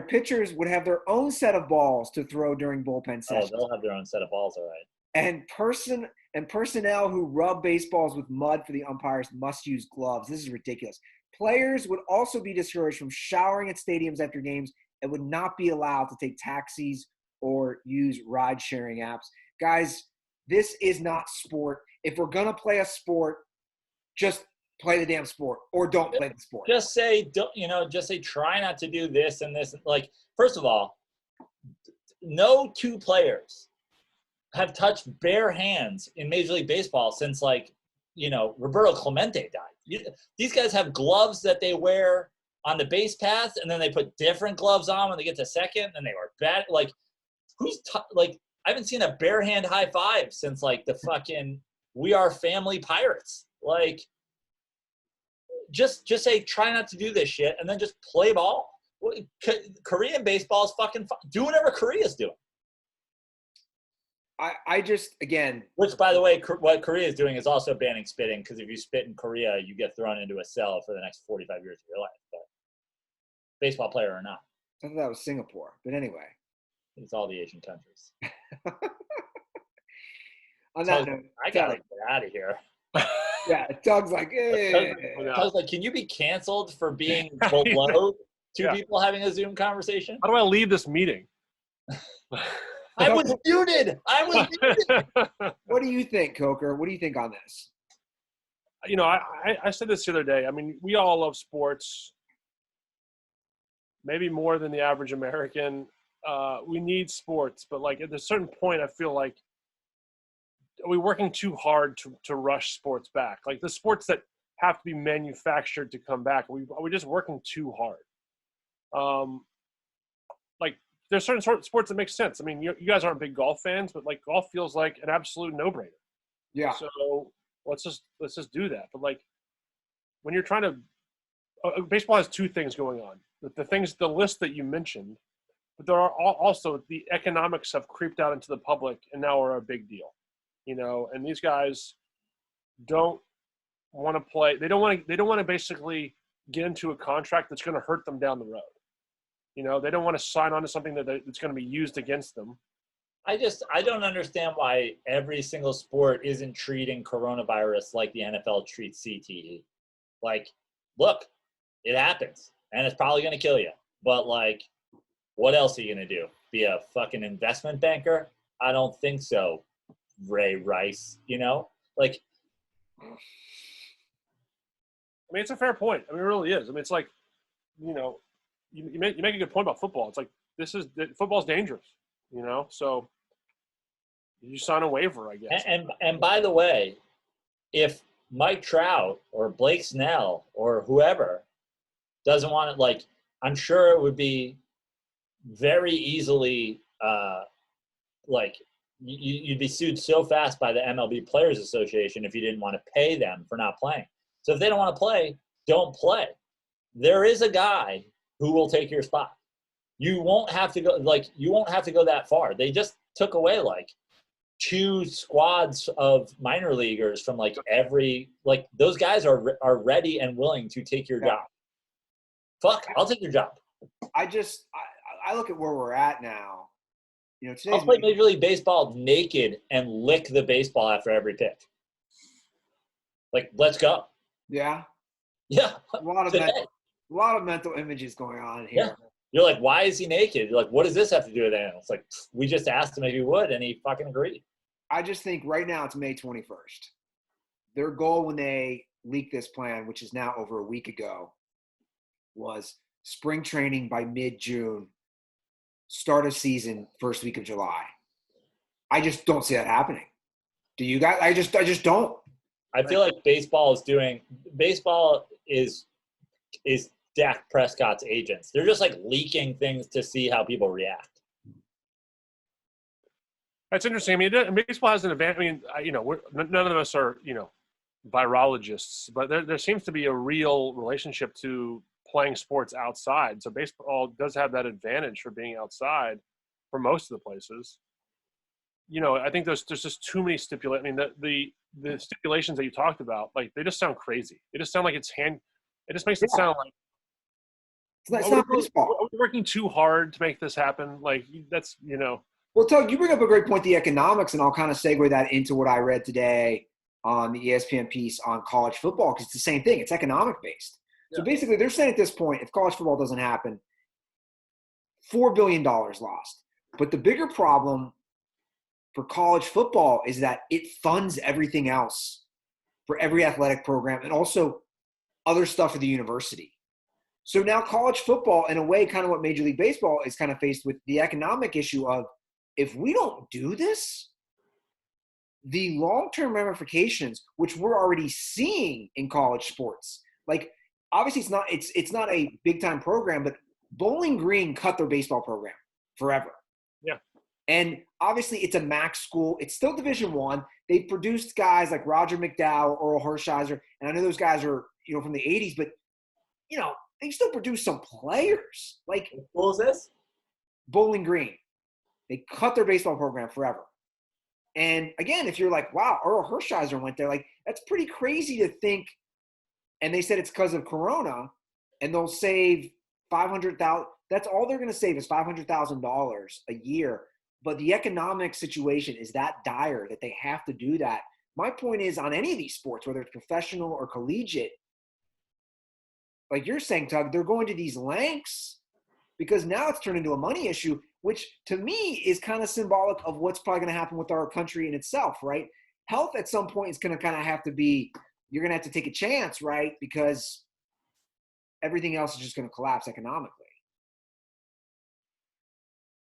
Pitchers would have their own set of balls to throw during bullpen sessions. Oh, they'll have their own set of balls, all right. And personnel who rub baseballs with mud for the umpires must use gloves. This is ridiculous. Players would also be discouraged from showering at stadiums after games and would not be allowed to take taxis or use ride-sharing apps. Guys, this is not sport. If we're going to play a sport, just play the damn sport or don't play the sport. Just say, try not to do this and this. Like, first of all, no 2 players have touched bare hands in Major League Baseball since, like, Roberto Clemente died. These guys have gloves that they wear on the base paths, and then they put different gloves on when they get to second, and they wear bad. Like, I haven't seen a bare hand high five since, like, the fucking We Are Family Pirates. Like, just say try not to do this shit, and then just play ball. Korean baseball is fucking fun. Do whatever Korea's doing. I just, again. Which, by the way, what Korea is doing is also banning spitting, because if you spit in Korea, you get thrown into a cell for the next 45 years of your life. But baseball player or not. I thought that was Singapore. But anyway. It's all the Asian countries. On that note, I got to get out of here. Yeah, Doug's like, hey. Doug's like, can you be canceled for being below 2 people having a Zoom conversation? How do I leave this meeting? I was muted. What do you think, Coker? What do you think on this? I said this the other day. I mean, we all love sports, maybe more than the average American. We need sports, but like at a certain point, I feel like, are we working too hard to rush sports back? Like the sports that have to be manufactured to come back, are we just working too hard? Like there's certain sort of sports that make sense. I mean, you guys aren't big golf fans, but like golf feels like an absolute no-brainer. Yeah. So let's just do that. But like when you're trying to, baseball has two things going on. The list that you mentioned, but there are also the economics have creeped out into the public and now are a big deal, and these guys don't want to play. They don't want to basically get into a contract that's going to hurt them down the road. They don't want to sign on to something that's going to be used against them. I don't understand why every single sport isn't treating coronavirus like the NFL treats CTE. Like, look, it happens, and it's probably going to kill you. But, like, what else are you going to do? Be a fucking investment banker? I don't think so, Ray Rice, Like, I mean, it's a fair point. I mean, it really is. I mean, it's like, you make a good point about football. It's like, football's dangerous, So you sign a waiver, I guess. And by the way, if Mike Trout or Blake Snell or whoever doesn't want it, like, I'm sure it would be very easily, you'd be sued so fast by the MLB Players Association if you didn't want to pay them for not playing. So if they don't want to play, don't play. There is a guy who will take your spot. You won't have to go that far. They just took away like 2 squads of minor leaguers from those guys are ready and willing to take your job. Fuck, I'll take your job. I look at where we're at now. I'll play Major League Baseball naked and lick the baseball after every pitch. Like, let's go. Yeah. Yeah. A lot of mental images going on here. Yeah. You're like, why is he naked? You're like, what does this have to do with it? It's like, we just asked him if he would, and he fucking agreed. I just think right now it's May 21st. Their goal when they leaked this plan, which is now over a week ago, was spring training by mid-June, start of season first week of July. I just don't see that happening. Do you guys? I just don't. I feel like baseball is Dak Prescott's agents. They're just like leaking things to see how people react. That's interesting. I mean, baseball has an advantage. I mean, none of us are, virologists, but there seems to be a real relationship to playing sports outside. So baseball does have that advantage for being outside for most of the places. I think there's just too many stipulations. I mean, the stipulations that you talked about, like, they just sound crazy. They just sound like it just makes it sound like it's not baseball. Are we working too hard to make this happen? Like, that's, Well, Tug, you bring up a great point, the economics, and I'll kind of segue that into what I read today on the ESPN piece on college football, because it's the same thing. It's economic-based. Yeah. So basically, they're saying at this point, if college football doesn't happen, $4 billion lost. But the bigger problem for college football is that it funds everything else for every athletic program and also other stuff for the university. So now college football, in a way, kind of what Major League Baseball is kind of faced with, the economic issue of, if we don't do this, the long-term ramifications, which we're already seeing in college sports, like, obviously it's not a big-time program, but Bowling Green cut their baseball program forever. Yeah. And obviously it's a MAC school. It's still Division I. They produced guys like Roger McDowell, Earl Hershiser, and I know those guys are, from the 80s, but, they still produce some players. Like, what was this? Bowling Green. They cut their baseball program forever. And again, if you're like, wow, Earl Hershiser went there, like, that's pretty crazy to think. And they said it's because of Corona, and they'll save $500,000. That's all they're going to save is $500,000 a year. But the economic situation is that dire that they have to do that. My point is, on any of these sports, whether it's professional or collegiate, like you're saying, Tug, they're going to these lengths because now it's turned into a money issue, which to me is kind of symbolic of what's probably going to happen with our country in itself, right? Health at some point is going to kind of have to be, you're going to have to take a chance, right? Because everything else is just going to collapse economically.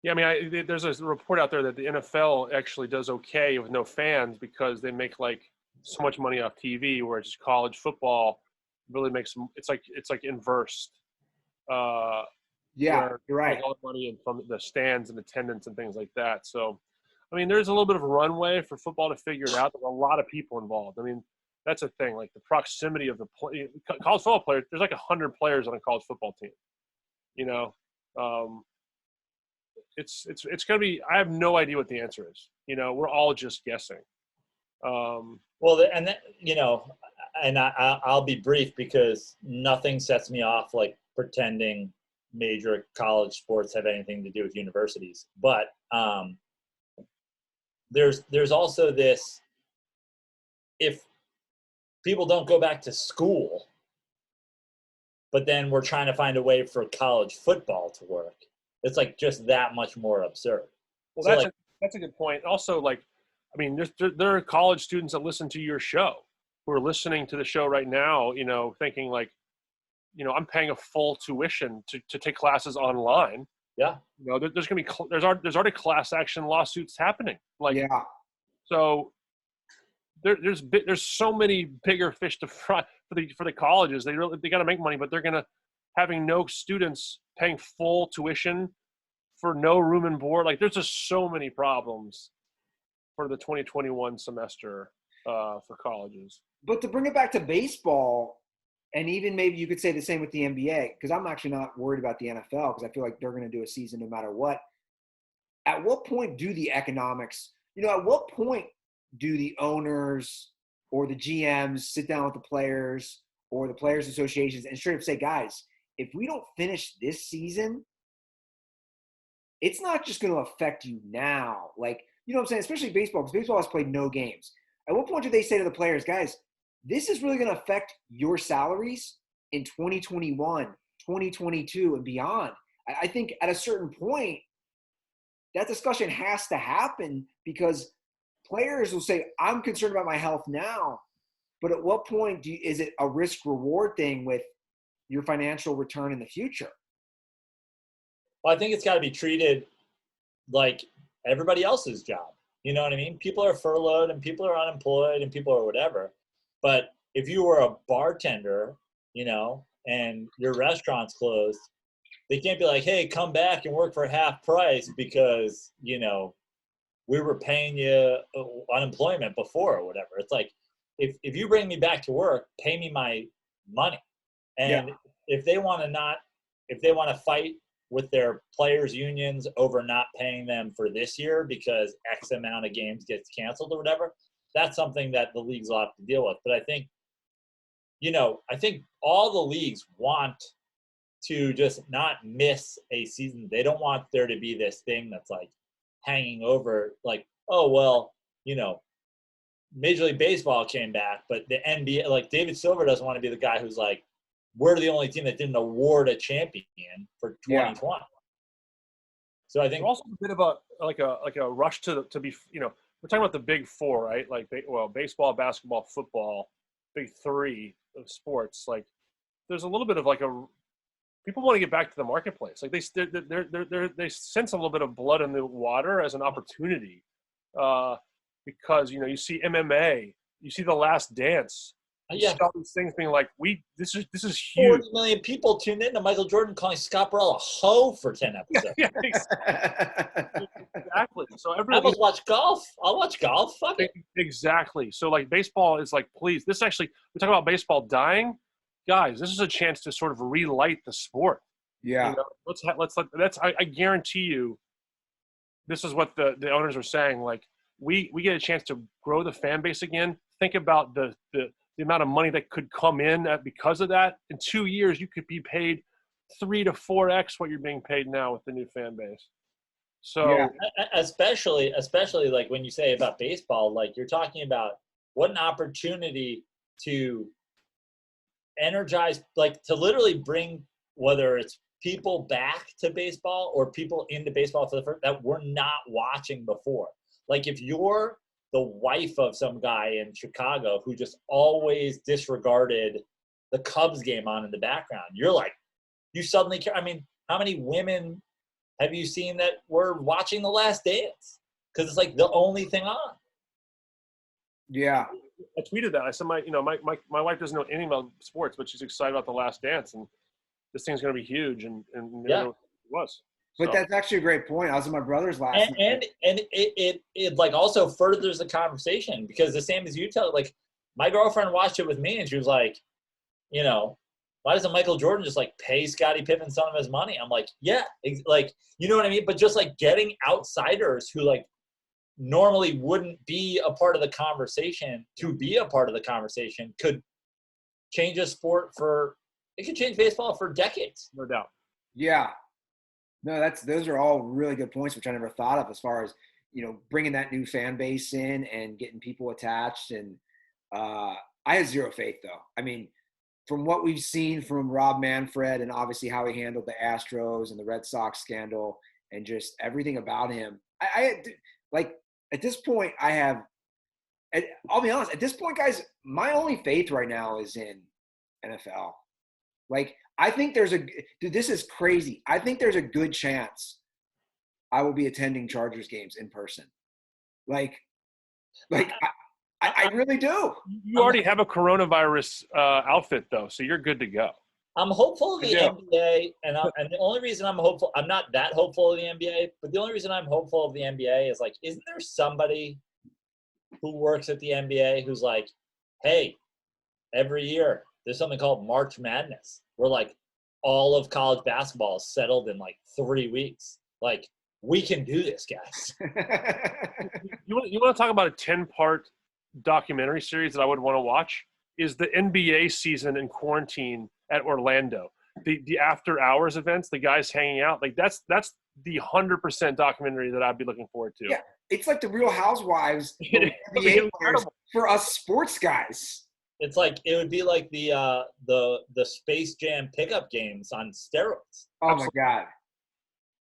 Yeah, I mean, there's a report out there that the NFL actually does okay with no fans because they make like so much money off TV, whereas college football really makes it's like inversed. Yeah, where you're right. all the money in from the stands and attendance and things like that. So, I mean, there's a little bit of a runway for football to figure it out. There's a lot of people involved. I mean, that's a thing. Like the proximity of the college football players. There's like 100 players on a college football team. You know, it's going to be. I have no idea what the answer is. You know, we're all just guessing. Well, and that, you know, and I'll be brief because nothing sets me off like pretending major college sports have anything to do with universities. But there's also this, if people don't go back to school, but then we're trying to find a way for college football to work, it's like just that much more absurd. Well, So that's a good point. Also, like, I mean, there are college students that listen to your show who are listening to the show right now, you know, thinking like, you know, I'm paying a full tuition to take classes online. Yeah. You know, there's going to be there's already class action lawsuits happening. Like, Yeah. So there's so many bigger fish to fry for the colleges. They got to make money, but they're going to having no students paying full tuition for no room and board. Like, there's just so many problems for the 2021 semester for colleges. But to bring it back to baseball, and even maybe you could say the same with the NBA, because I'm actually not worried about the NFL because I feel like they're going to do a season no matter what. At what point do the economics, you know, at what point do the owners or the GMs sit down with the players or the players associations and straight up say, guys, if we don't finish this season, it's not just going to affect you now. Like, you know what I'm saying? Especially baseball, because baseball has played no games. At what point do they say to the players, guys, this is really going to affect your salaries in 2021, 2022, and beyond? I think at a certain point, that discussion has to happen because players will say, I'm concerned about my health now, but at what point is it a risk-reward thing with your financial return in the future? Well, I think it's got to be treated like everybody else's job. You know what I mean? People are furloughed and people are unemployed and people are whatever. But if you were a bartender, you know, and your restaurant's closed, they can't be like, hey, come back and work for half price because, you know, we were paying you unemployment before or whatever. It's like, if you bring me back to work, pay me my money. And if they want to fight with their players' unions over not paying them for this year because X amount of games gets canceled or whatever, that's something that the leagues will have to deal with. But I think, you know, all the leagues want to just not miss a season. They don't want there to be this thing that's like hanging over, like, oh, well, you know, Major League Baseball came back, but the NBA, like David Silver doesn't want to be the guy who's like, we're the only team that didn't award a champion for 2020. Yeah. So I think also a bit of a rush to be, you know, we're talking about the big four, right? Like, baseball, basketball, football, big three of sports. Like, there's a little bit of like people want to get back to the marketplace. Like they sense a little bit of blood in the water as an opportunity, because, you know, you see MMA, you see The Last Dance. Yeah, all these things being like, this is huge. 40 million people tuned in to Michael Jordan calling Scott Burrell a hoe for 10 episodes. Yeah, exactly. So I almost watch golf. I'll watch golf. Fuck it. Exactly. So like baseball is like, please, we talk about baseball dying, guys. This is a chance to sort of relight the sport. Yeah. You know, I guarantee you, this is what the owners are saying. Like, we get a chance to grow the fan base again. Think about the amount of money that could come in because of that. In 2 years, you could be paid 3 to 4x what you're being paid now with the new fan base. So, yeah. especially like when you say about baseball, like you're talking about what an opportunity to energize, like to literally bring, whether it's people back to baseball or people into baseball for the first that were not watching before. Like if you're the wife of some guy in Chicago who just always disregarded the Cubs game on in the background, you're like, you suddenly care. I mean, how many women have you seen that were watching The Last Dance? Because it's like the only thing on. Yeah. I tweeted that. I said, my wife doesn't know anything about sports, but she's excited about The Last Dance, and this thing's going to be huge. And yeah. was. But So. that's actually a great point. I was at my brother's last night. And it like also furthers the conversation because the same as you tell, like my girlfriend watched it with me and she was like, why doesn't Michael Jordan just like pay Scottie Pippen some of his money? I'm like, yeah, like, you know what I mean? But just like getting outsiders who like normally wouldn't be a part of the conversation to be a part of the conversation could change a sport it could change baseball for decades. No doubt. Yeah. No, those are all really good points, which I never thought of as far as, bringing that new fan base in and getting people attached. And I have zero faith, though. I mean, from what we've seen from Rob Manfred and obviously how he handled the Astros and the Red Sox scandal and just everything about him, I like at this point, I'll be honest, at this point, guys, my only faith right now is in NFL. Like, I think this is crazy. I think there's a good chance I will be attending Chargers games in person. Like I really do. You already have a coronavirus outfit, though, so you're good to go. I'm hopeful of the NBA, and the only reason I'm hopeful – I'm not that hopeful of the NBA, but the only reason I'm hopeful of the NBA is, like, isn't there somebody who works at the NBA who's like, hey, every year there's something called March Madness where, like, all of college basketball is settled in, like, 3 weeks. Like, we can do this, guys. You want to talk about a 10-part documentary series that I would want to watch? Is the NBA season in quarantine at Orlando. The after hours events, the guys hanging out, like that's the 100% documentary that I'd be looking forward to. Yeah, it's like the Real Housewives NBA players for us sports guys. It's like it would be like the Space Jam pickup games on steroids. Oh my God,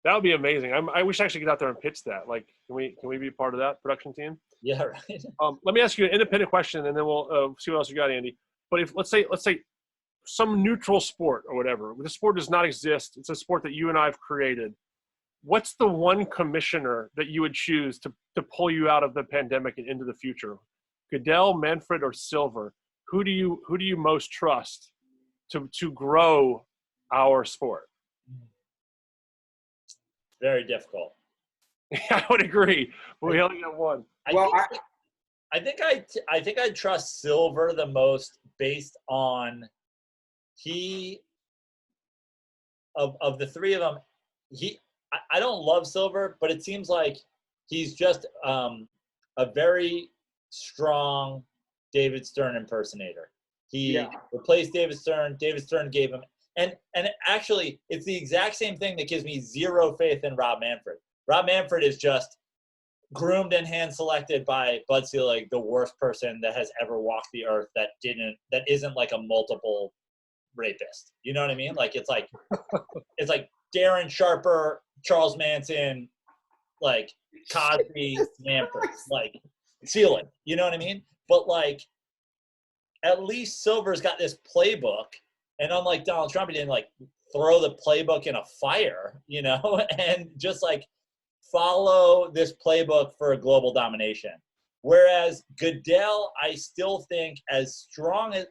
that would be amazing. I wish I actually get out there and pitch that. Like, can we be part of that production team? Yeah, right. Let me ask you an independent question, and then we'll see what else you got, Andy. But if let's say some neutral sport or whatever, the sport does not exist. It's a sport that you and I have created. What's the one commissioner that you would choose to pull you out of the pandemic and into the future? Goodell, Manfred, or Silver? Who do you most trust to grow our sport? Very difficult. I would agree, but we only got one. I think I'd trust Silver the most based on of the three of them. I don't love Silver, but it seems like he's just a very strong David Stern impersonator. He replaced David Stern. David Stern gave him and actually it's the exact same thing that gives me zero faith in Rob Manfred. Rob Manfred is just groomed and hand selected by Bud Selig, the worst person that has ever walked the earth that isn't like a multiple rapist. You know what I mean? Like it's like Darren Sharper, Charles Manson, like Cosby, Manfred, like Selig. You know what I mean? But like at least Silver's got this playbook, and unlike Donald Trump, he didn't like throw the playbook in a fire, and just like follow this playbook for a global domination. Whereas Goodell, I still think as strong as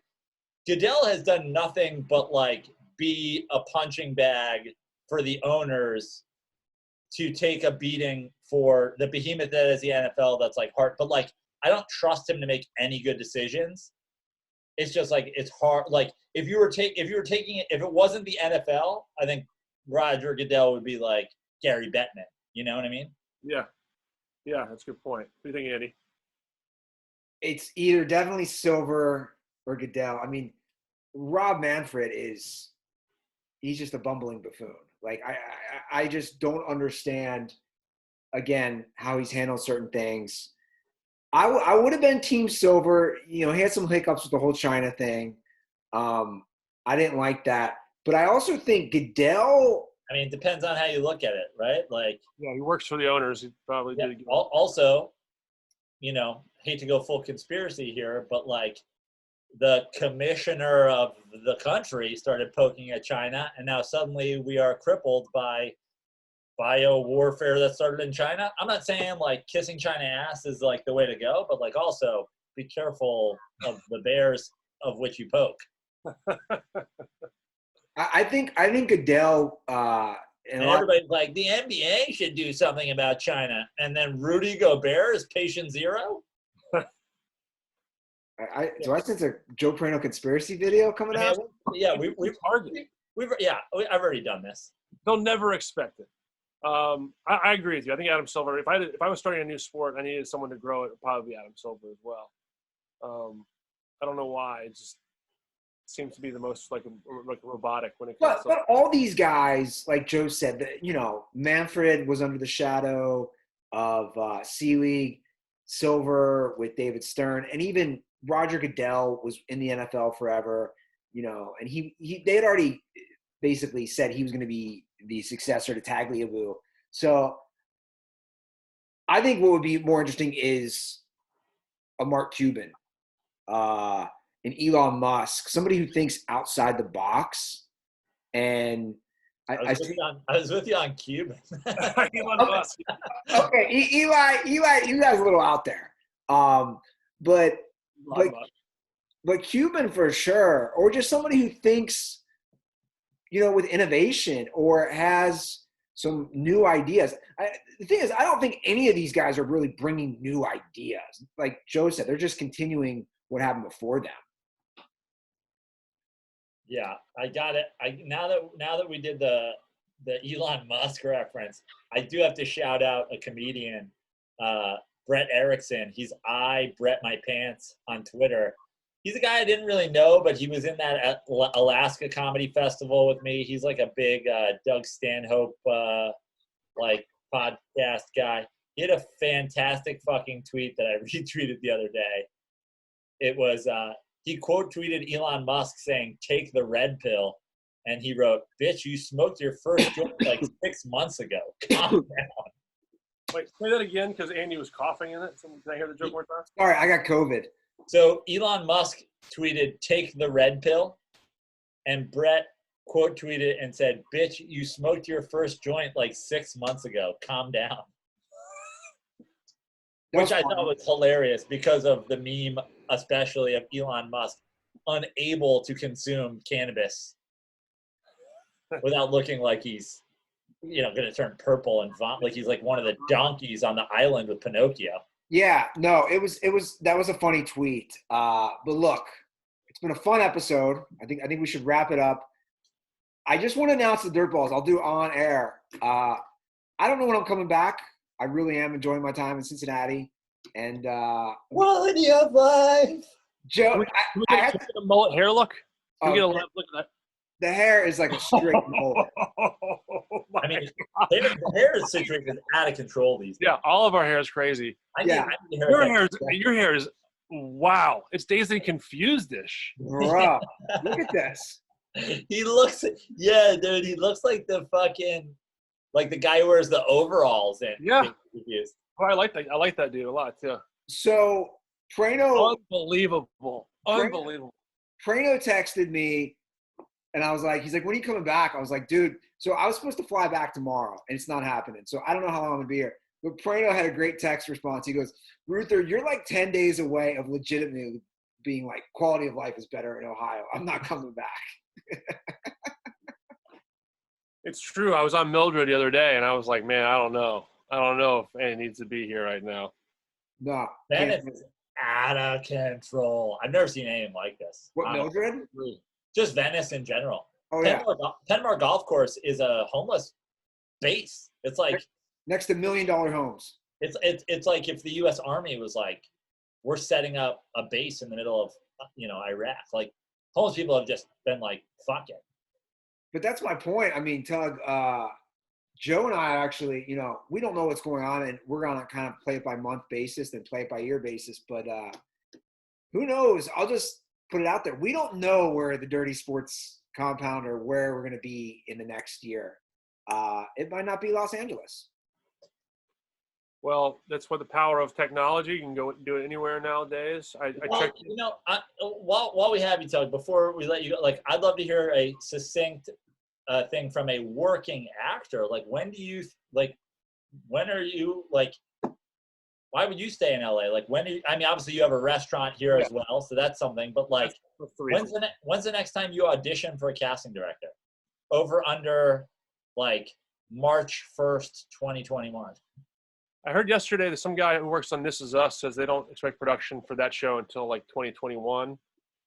Goodell has done nothing but like be a punching bag for the owners to take a beating for the behemoth that is the NFL. That's like hard, but like I don't trust him to make any good decisions. It's just like it's hard. Like if you were taking it, if it wasn't the NFL, I think Roger Goodell would be like Gary Bettman. You know what I mean? Yeah, that's a good point. What do you think, Andy? It's either definitely Silver or Goodell. I mean, Rob Manfred he's just a bumbling buffoon. Like I just don't understand, again, how he's handled certain things. I would have been Team Silver. He had some hiccups with the whole China thing. I didn't like that. But I also think Goodell – I mean, it depends on how you look at it, right? Like, yeah, he works for the owners. He probably did. Also, hate to go full conspiracy here, but like the commissioner of the country started poking at China, and now suddenly we are crippled by bio warfare that started in China. I'm not saying like kissing China ass is like the way to go, but like also be careful of the bears of which you poke. I think Goodell And everybody's like, the NBA should do something about China. And then Rudy Gobert is patient zero? Do I sense a Joe Prano conspiracy video coming out? Yeah, I've already done this. They'll never expect it. I agree with you. I think Adam Silver. If I was starting a new sport, I needed someone to grow it. It'd probably be Adam Silver as well. I don't know why. It just seems to be the most like robotic when it comes. But all these guys, like Joe said, that Manfred was under the shadow of C League, Silver with David Stern, and even Roger Goodell was in the NFL forever. And they had already basically said he was going to be the successor to Tagliabue. So I think what would be more interesting is a Mark Cuban, an Elon Musk, somebody who thinks outside the box. And I was with you on Cuban. Elon Musk. Okay, Eli's a little out there. But Cuban for sure, or just somebody who thinks, with innovation or has some new ideas. The thing is, I don't think any of these guys are really bringing new ideas. Like Joe said, they're just continuing what happened before them. Yeah, I got it. Now that we did the Elon Musk reference, I do have to shout out a comedian, Brett Erickson. He's Brett My Pants on Twitter. He's a guy I didn't really know, but he was in that Alaska Comedy Festival with me. He's like a big Doug Stanhope podcast guy. He had a fantastic fucking tweet that I retweeted the other day. It was he quote tweeted Elon Musk saying, "Take the red pill," and he wrote, "Bitch, you smoked your first joint like 6 months ago. Calm down." Wait, say that again because Andy was coughing in it. Can I hear the joke more time? Sorry, I got COVID. So Elon Musk tweeted, "Take the red pill," and Brett quote tweeted and said, "Bitch, you smoked your first joint like 6 months ago. Calm down." Which I thought was hilarious because of the meme, especially of Elon Musk unable to consume cannabis without looking like he's, going to turn purple and vomit, like he's like one of the donkeys on the island with Pinocchio. Yeah, no, that was a funny tweet. But look, it's been a fun episode. I think we should wrap it up. I just want to announce the Dirt Balls. I'll do on air. I don't know when I'm coming back. I really am enjoying my time in Cincinnati. And quality of life. Joe, Can we get a mullet hair look? Can we get a live look at that? The hair is like a straight mullet. I mean, the hair situation is out of control these days. Yeah, all of our hair is crazy. Your hair is wow. It's dazed and confused-ish. Bro, look at this. He looks like the fucking, like the guy who wears the overalls and yeah. Oh, I like that. I like that dude a lot too. So Prano, unbelievable. Prano texted me, and I was like, he's like, "When are you coming back?" I was like, "Dude." So I was supposed to fly back tomorrow, and it's not happening. So I don't know how long I'm gonna be here. But Prano had a great text response. He goes, "Ruther, you're like 10 days away of legitimately being like, quality of life is better in Ohio. I'm not coming back." It's true. I was on Mildred the other day, and I was like, "Man, I don't know if Andy needs to be here right now." No. That is out of control. I've never seen anything like this. What, Mildred? Just Venice in general. Oh, Penmar Golf Course is a homeless base. It's like next to $1 million homes. It's like if the U.S. Army was like, we're setting up a base in the middle of Iraq. Like homeless people have just been like, fuck it. But that's my point. I mean, Tug, Joe and I actually, we don't know what's going on, and we're going to kind of play it by month basis and play it by year basis. But who knows? I'll just put it out there. We don't know where the Dirty Sports compound or where we're going to be in the next year. It might not be Los Angeles. Well, that's what the power of technology. You can go do it anywhere nowadays. I checked. While we have you, Tug, before we let you go, like I'd love to hear a succinct thing from a working actor. Like when are you like? Why would you stay in LA? Like obviously you have a restaurant here as well, so that's something. But like, when's the next time you audition for a casting director? Over under, like March 1st, 2021. I heard yesterday that some guy who works on This Is Us says they don't expect production for that show until like 2021.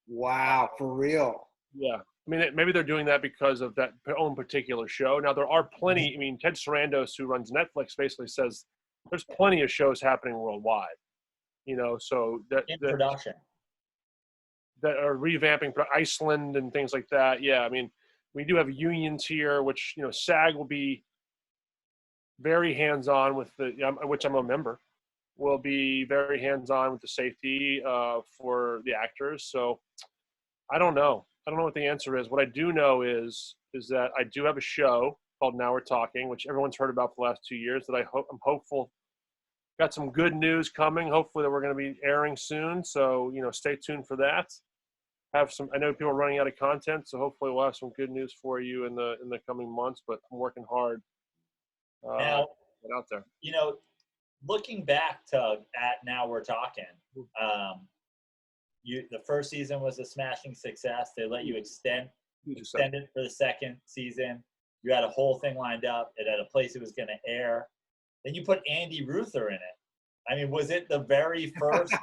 Wow, for real. Yeah. I mean, maybe they're doing that because of that own particular show. Now, there are plenty. I mean, Ted Sarandos, who runs Netflix, basically says there's plenty of shows happening worldwide, so that production. That are revamping Iceland and things like that. Yeah, I mean, we do have unions here, which, SAG will be very hands-on with which I'm a member, will be very hands-on with the safety for the actors. So I don't know. I don't know what the answer is. What I do know is that I do have a show called Now We're Talking, which everyone's heard about for the last 2 years, that I'm hopeful got some good news coming. Hopefully that we're going to be airing soon. So, stay tuned for that. I know people are running out of content, so hopefully we'll have some good news for you in the coming months, but I'm working hard. Now, get out there. Looking back, Tug, at Now We're Talking, the first season was a smashing success. They let you extend it for the second season. You had a whole thing lined up. It had a place it was going to air. Then you put Andy Ruther in it. I mean, was it the very first?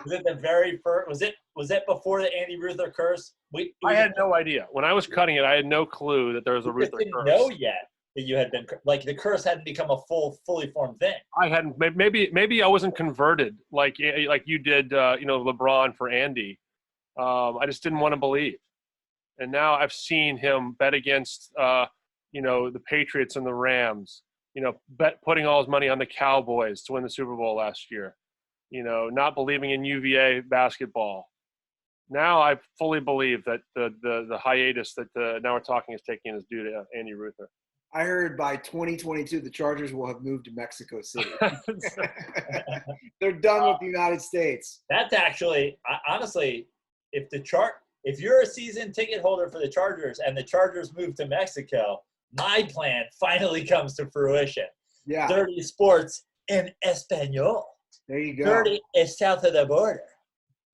Was it before the Andy Ruther curse? I had no idea. When I was cutting it, I had no clue that there was a Ruther curse. Didn't know yet that you had been, like, the curse hadn't become a fully formed thing. I hadn't. Maybe I wasn't converted like you did. LeBron for Andy. I just didn't want to believe. And now I've seen him bet against the Patriots and the Rams. Putting all his money on the Cowboys to win the Super Bowl last year. Not believing in UVA basketball. Now I fully believe that the hiatus that Now We're Talking is taking is due to Andy Ruther. I heard by 2022 the Chargers will have moved to Mexico City. They're done with the United States. That's actually, honestly, if you're a season ticket holder for the Chargers and the Chargers move to Mexico, my plan finally comes to fruition. Yeah. Dirty sports in Espanol. There you go. Dirty is south of the border.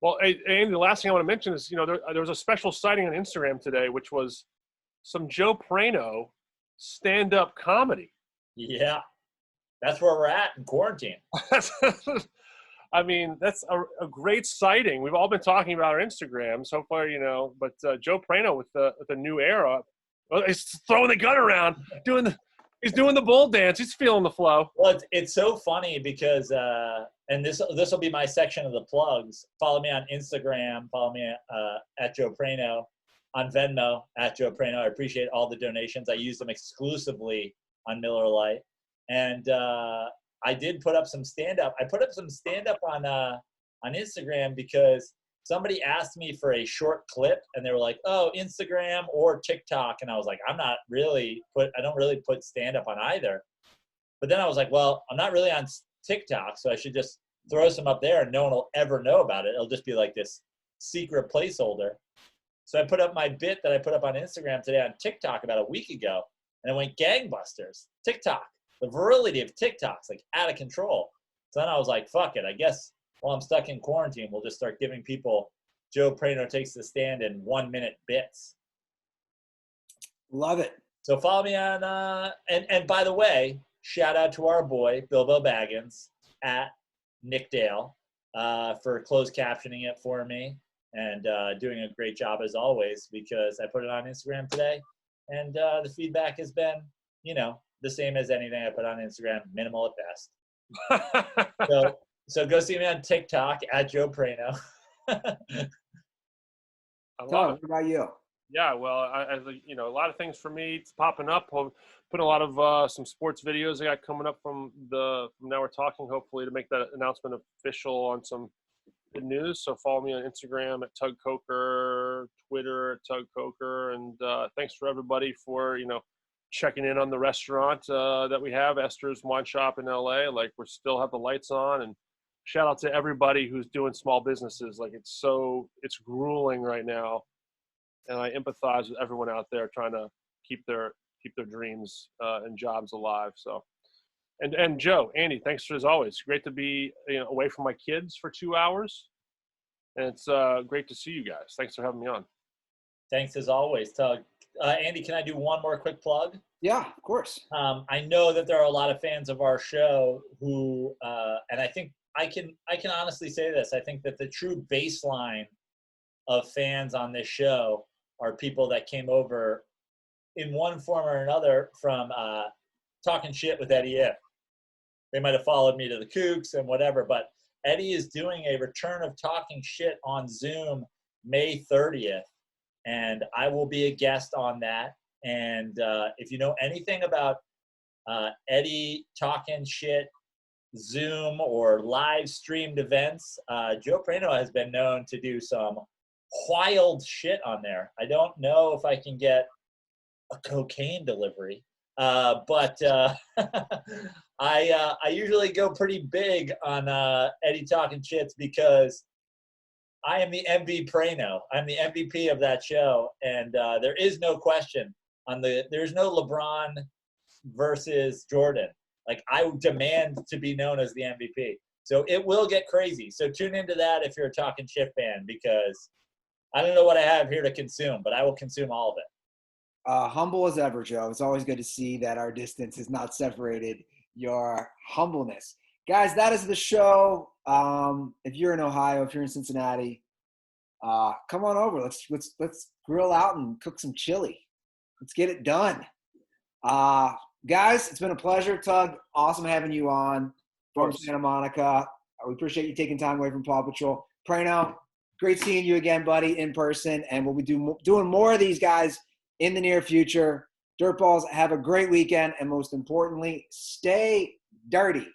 Well, Andy, the last thing I want to mention is, there was a special sighting on Instagram today, which was some Joe Prano stand-up comedy. Yeah. That's where we're at in quarantine. I mean, that's a great sighting. We've all been talking about our Instagrams so far, but Joe Prano with the new era, he's throwing the gun around, he's doing the bull dance. He's feeling the flow. Well, it's so funny because, and this will be my section of the plugs. Follow me on Instagram. Follow me at Joe Prano, on Venmo at Joe Prano. I appreciate all the donations. I use them exclusively on Miller Lite. And I did put up some stand-up. I put up some stand-up on Instagram because somebody asked me for a short clip, and they were like, "Oh, Instagram or TikTok," and I was like, I don't really put stand-up on either. But then I was like, well, I'm not really on TikTok, so I should just throw some up there, and no one will ever know about it. It'll just be like this secret placeholder. So I put up my bit that I put up on Instagram today on TikTok about a week ago, and it went gangbusters. TikTok, the virility of TikTok's like out of control. So then I was like, fuck it, I guess. While I'm stuck in quarantine, we'll just start giving people Joe Prano Takes the Stand in 1-minute bits. Love it. So follow me on, and by the way, shout out to our boy, Bilbo Baggins, at Nick Dale, for closed captioning it for me and doing a great job as always, because I put it on Instagram today, and the feedback has been, the same as anything I put on Instagram, minimal at best. So go see me on TikTok at Joe Prano. What about you? Yeah, well, a lot of things for me. It's popping up. I'll put a lot of some sports videos I got coming up from Now We're Talking, hopefully, to make that announcement official on some good news. So follow me on Instagram at Tug Coker, Twitter at Tug Coker, and thanks for everybody for checking in on the restaurant that we have, Esther's Wine Shop in LA. Like, we still have the lights on, and shout out to everybody who's doing small businesses. Like, it's grueling right now, and I empathize with everyone out there trying to keep their dreams and jobs alive. So, and Joe, Andy, thanks as always. Great to be away from my kids for 2 hours, and it's great to see you guys. Thanks for having me on. Thanks as always, Tug. Andy, can I do one more quick plug? Yeah, of course. I know that there are a lot of fans of our show who, and I think I can honestly say this. I think that the true baseline of fans on this show are people that came over in one form or another from talking shit with Eddie If. They might have followed me to the Kooks and whatever, but Eddie is doing a return of talking shit on Zoom May 30th, and I will be a guest on that. And if you know anything about Eddie talking shit, Zoom or live streamed events, Joe Prano has been known to do some wild shit on there. I don't know if I can get a cocaine delivery, but I usually go pretty big on Eddie talking shits because I am the MVP Prano. I'm the MVP of that show, and there is no question there's no LeBron versus Jordan. Like, I demand to be known as the MVP. So it will get crazy. So tune into that if you're a talking shit fan, because I don't know what I have here to consume, but I will consume all of it. Humble as ever, Joe. It's always good to see that our distance has not separated your humbleness. Guys, that is the show. If you're in Ohio, if you're in Cincinnati, come on over. Let's grill out and cook some chili. Let's get it done. Guys, it's been a pleasure. Tug, awesome having you on from Santa Monica. We appreciate you taking time away from Paw Patrol. Prano, great seeing you again, buddy, in person. And we'll be doing more of these guys in the near future. Dirtballs, have a great weekend. And most importantly, stay dirty.